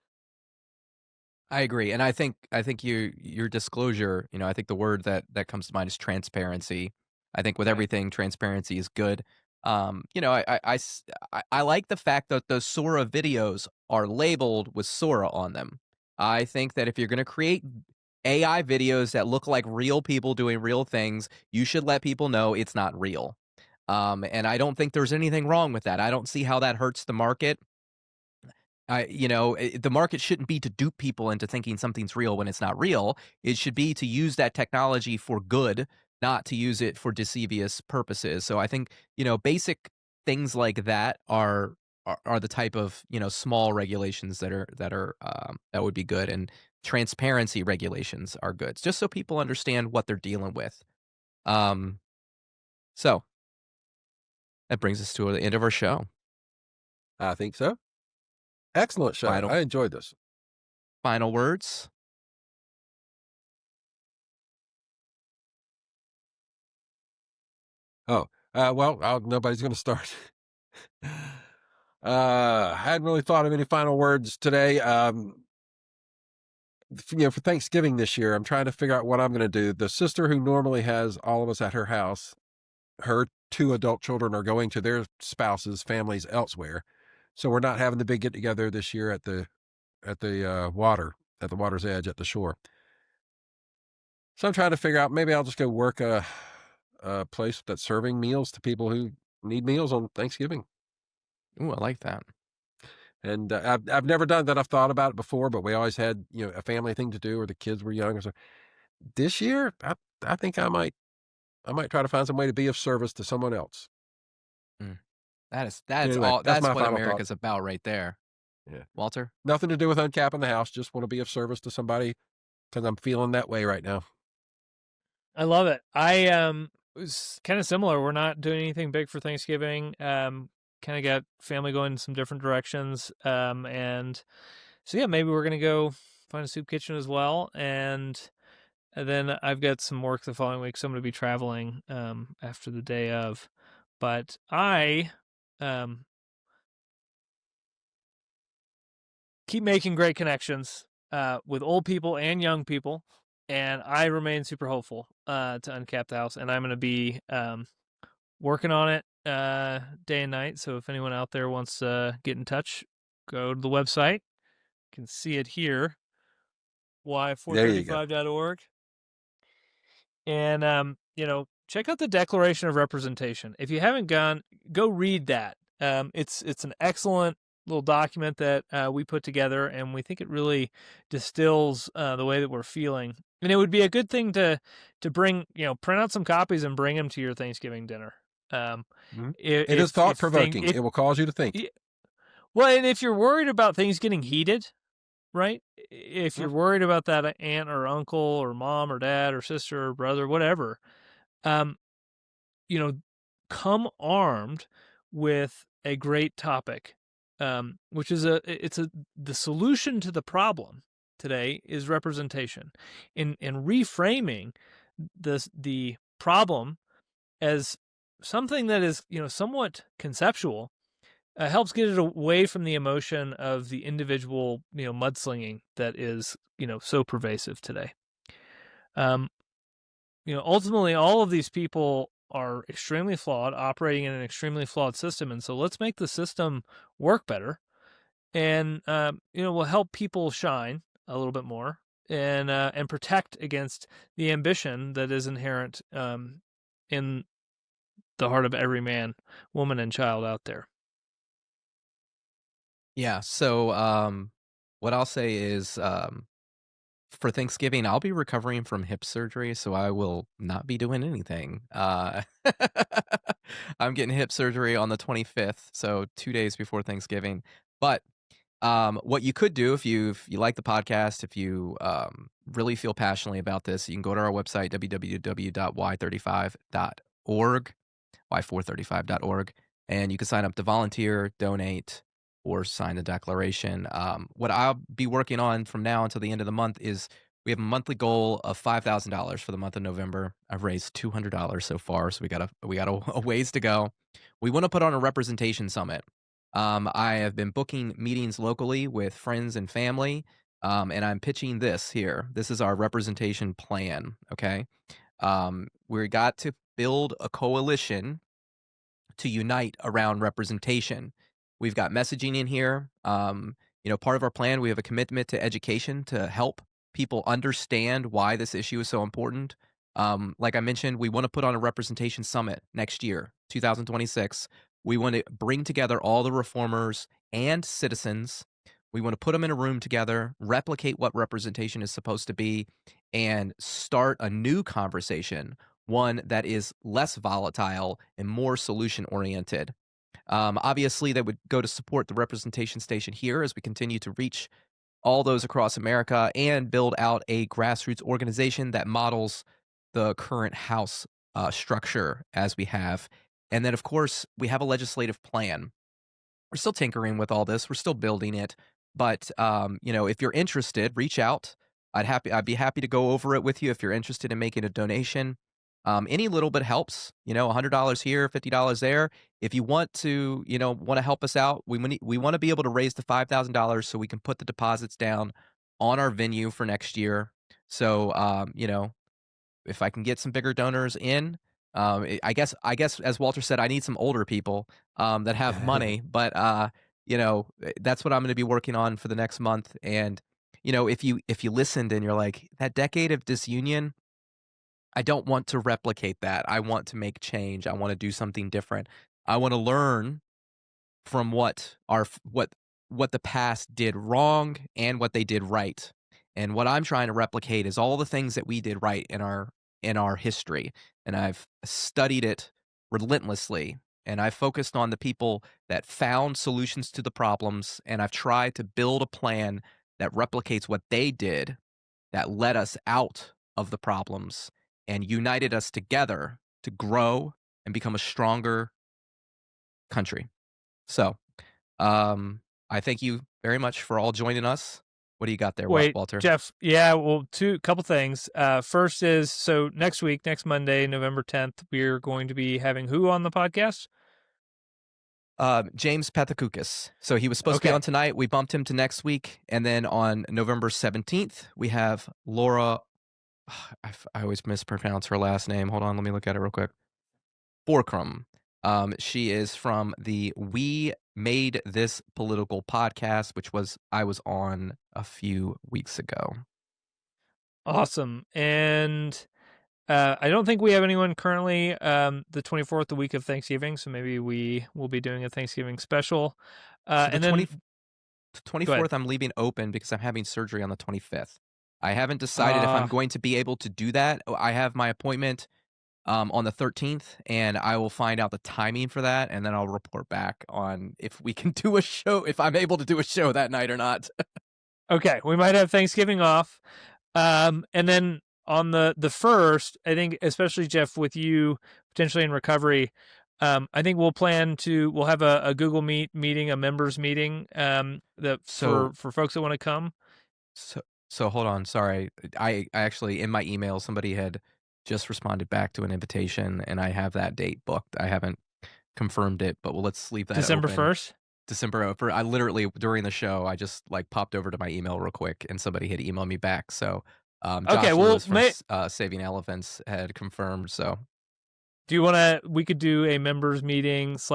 I agree, and I think your disclosure, I think the word that comes to mind is transparency. I think with everything, transparency is good. I like the fact that those Sora videos are labeled with Sora on them. I think that if you're going to create AI videos that look like real people doing real things, you should let people know it's not real. And I don't think there's anything wrong with that. I don't see how that hurts the market. The market shouldn't be to dupe people into thinking something's real when it's not real. It should be to use that technology for good, not to use it for deceivious purposes. So I think, basic things like that are the type of, small regulations that would be good, and transparency regulations are good, just so people understand what they're dealing with. So that brings us to the end of our show. I think so. Excellent show. I enjoyed this. Final words. Oh, well, nobody's going to start. I hadn't really thought of any final words today. For Thanksgiving this year, I'm trying to figure out what I'm going to do. The sister who normally has all of us at her house, her 2 adult children are going to their spouses' families elsewhere. So we're not having the big get together this year at the water's edge at the shore. So I'm trying to figure out, maybe I'll just go work a place that's serving meals to people who need meals on Thanksgiving. Ooh, I like that. And I've never done that. I've thought about it before, but we always had a family thing to do, or the kids were young. So this year, I think I might try to find some way to be of service to someone else. That's Anyway, all. That's my what final America's about, right there. Yeah. Walter? Nothing to do with uncapping the house. Just want to be of service to somebody because I'm feeling that way right now. I love it. I was kind of similar. We're not doing anything big for Thanksgiving. Kind of got family going in some different directions. And so yeah, maybe we're gonna go find a soup kitchen as well. And then I've got some work the following week, so I'm gonna be traveling after the day of. But I keep making great connections with old people and young people, and I remain super hopeful to uncap the house. And I'm going to be working on it day and night. So if anyone out there wants to get in touch, go to the website. You can see it here, There you go. y435.org. And check out the Declaration of Representation. If you haven't gone, go read that. It's an excellent little document that we put together, and we think it really distills the way that we're feeling. And it would be a good thing to bring, print out some copies and bring them to your Thanksgiving dinner. It is thought provoking. It will cause you to think. Well, and if you're worried about things getting heated, right? If you're worried about that aunt or uncle or mom or dad or sister or brother, whatever, come armed with a great topic, which is the solution to the problem today is representation, in reframing the problem as something that is somewhat conceptual. Helps get it away from the emotion of the individual, mudslinging that is, so pervasive today. Ultimately, all of these people are extremely flawed, operating in an extremely flawed system, and so let's make the system work better, and we'll help people shine a little bit more, and protect against the ambition that is inherent in the heart of every man, woman, and child out there. Yeah. So, what I'll say is, for Thanksgiving, I'll be recovering from hip surgery, so I will not be doing anything. I'm getting hip surgery on the 25th, so 2 days before Thanksgiving. But what you could do if you like the podcast, if you really feel passionately about this, you can go to our website www.y35.org, y435.org, and you can sign up to volunteer, donate, or sign the declaration. What I'll be working on from now until the end of the month is we have a monthly goal of $5,000 for the month of November. I've raised $200 so far, so we got a ways to go. We want to put on a representation summit. I have been booking meetings locally with friends and family, and I'm pitching this here. This is our representation plan. Okay, we got to build a coalition to unite around representation. We've got messaging in here. Part of our plan, we have a commitment to education to help people understand why this issue is so important. Like I mentioned, we want to put on a representation summit next year, 2026. We want to bring together all the reformers and citizens. We want to put them in a room together, replicate what representation is supposed to be, and start a new conversation, one that is less volatile and more solution oriented. Obviously, that would go to support the representation station here as we continue to reach all those across America and build out a grassroots organization that models the current House structure as we have. And then, of course, we have a legislative plan. We're still tinkering with all this. We're still building it. But if you're interested, reach out. I'd be happy to go over it with you if you're interested in making a donation. Any little bit helps, $100 here, $50 there. If you want to, help us out, we want to be able to raise the $5,000 so we can put the deposits down on our venue for next year. So, if I can get some bigger donors in, I guess as Walter said, I need some older people that have money, but that's what I'm going to be working on for the next month. And if you listened and you're like, that Decade of Disunion, I don't want to replicate that. I want to make change. I want to do something different. I want to learn from what the past did wrong and what they did right. And what I'm trying to replicate is all the things that we did right in our history. And I've studied it relentlessly and I focused on the people that found solutions to the problems, and I've tried to build a plan that replicates what they did that led us out of the problems and united us together to grow and become a stronger country. So, I thank you very much for all joining us. What do you got there, Wait, Walter? Jeff. Yeah, well, couple things. First is, so next week, next Monday, November 10th, we're going to be having who on the podcast? James Pethokoukis. So he was supposed to be Okay. on tonight. We bumped him to next week. And then on November 17th, we have Laura. I always mispronounce her last name. Hold on, let me look at it real quick. Borkrum. She is from the We Made This Political podcast, which I was on a few weeks ago. Awesome. And I don't think we have anyone currently the 24th, the week of Thanksgiving, so maybe we will be doing a Thanksgiving special. So And then 24th, I'm leaving open because I'm having surgery on the 25th. I haven't decided if I'm going to be able to do that. I have my appointment on the 13th, and I will find out the timing for that, and then I'll report back on if we can do a show, if I'm able to do a show that night or not. Okay, we might have Thanksgiving off. And then on the 1st, I think, especially Jeff, with you potentially in recovery, I think we'll have a Google meeting, a members meeting, for folks that want to come. So hold on, sorry. I actually, in my email, somebody had just responded back to an invitation, and I have that date booked. I haven't confirmed it, but let's leave that December open. 1st? December. I literally, during the show, I just popped over to my email real quick, and somebody had emailed me back. So Josh Lewis from Saving Elephants had confirmed. So do you want to, we could do a members meeting /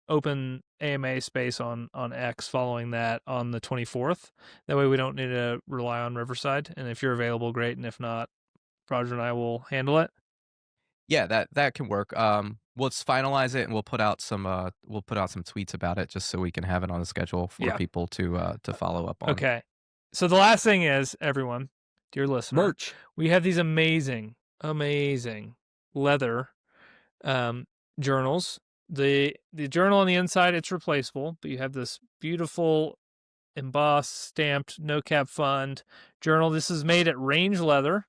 open AMA space on X following that on the 24th. That way we don't need to rely on Riverside. And if you're available, great. And if not, Roger and I will handle it. Yeah, that can work. Let's finalize it, and we'll put out some tweets about it, just so we can have it on the schedule for people to follow up on. Okay. So the last thing is, everyone, dear listener, merch. We have these amazing leather journals. The journal on the inside, it's replaceable, but you have this beautiful embossed, stamped, no cap fund journal. This is made at Range Leather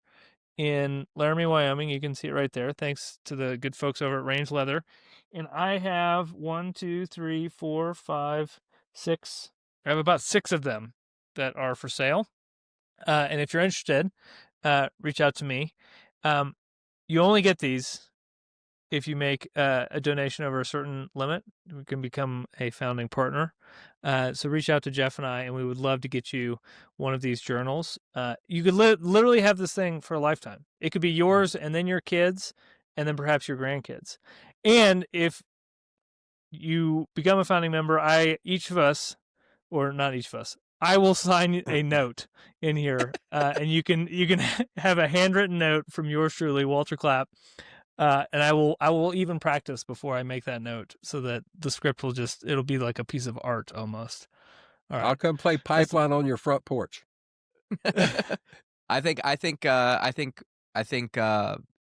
in Laramie, Wyoming. You can see it right there. Thanks to the good folks over at Range Leather. And I have 1, 2, 3, 4, 5, 6. I have about 6 of them that are for sale. And if you're interested, reach out to me. You only get these if you make a donation over a certain limit. We can become a founding partner. So reach out to Jeff and I, and we would love to get you one of these journals. You could literally have this thing for a lifetime. It could be yours, and then your kids, and then perhaps your grandkids. And if you become a founding member, I will sign a note in here, and you can have a handwritten note from yours truly, Walter Clapp. And I will even practice before I make that note, so that the script it'll be like a piece of art almost. All right. I'll come play Pipeline on your front porch. I think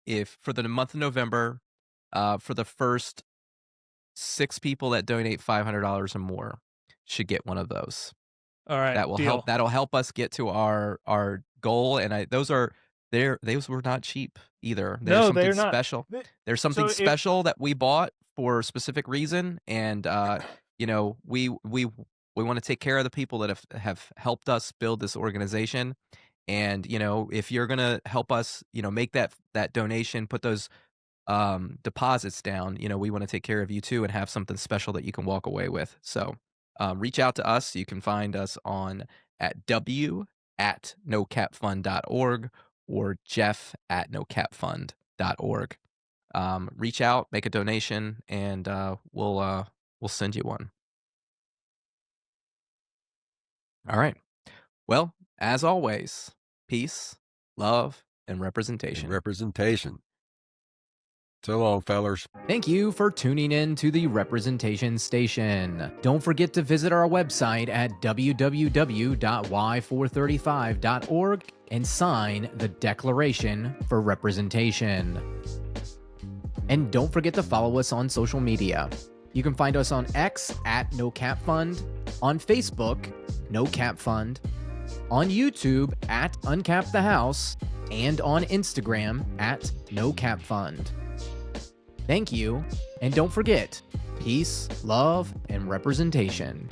if for the month of November, for the first 6 people that donate $500 or more should get one of those. All right. That will help. That'll help us get to our goal. And those were not cheap either. No, they're not special. There's something special that we bought for a specific reason, and we want to take care of the people that have helped us build this organization. And if you're gonna help us, make that donation, put those deposits down, we want to take care of you too, and have something special that you can walk away with. So reach out to us. You can find us at w@nocapfund.org or jeff@nocapfund.org. Reach out, make a donation, and we'll send you one. All right. Well, as always, peace, love, and representation. So long, fellers. Thank you for tuning in to the Representation Station. Don't forget to visit our website at www.y435.org and sign the Declaration for Representation. And don't forget to follow us on social media. You can find us on X at NoCapFund, on Facebook, NoCapFund, on YouTube at Uncap the House, and on Instagram at NoCapFund. Thank you, and don't forget, peace, love, and representation.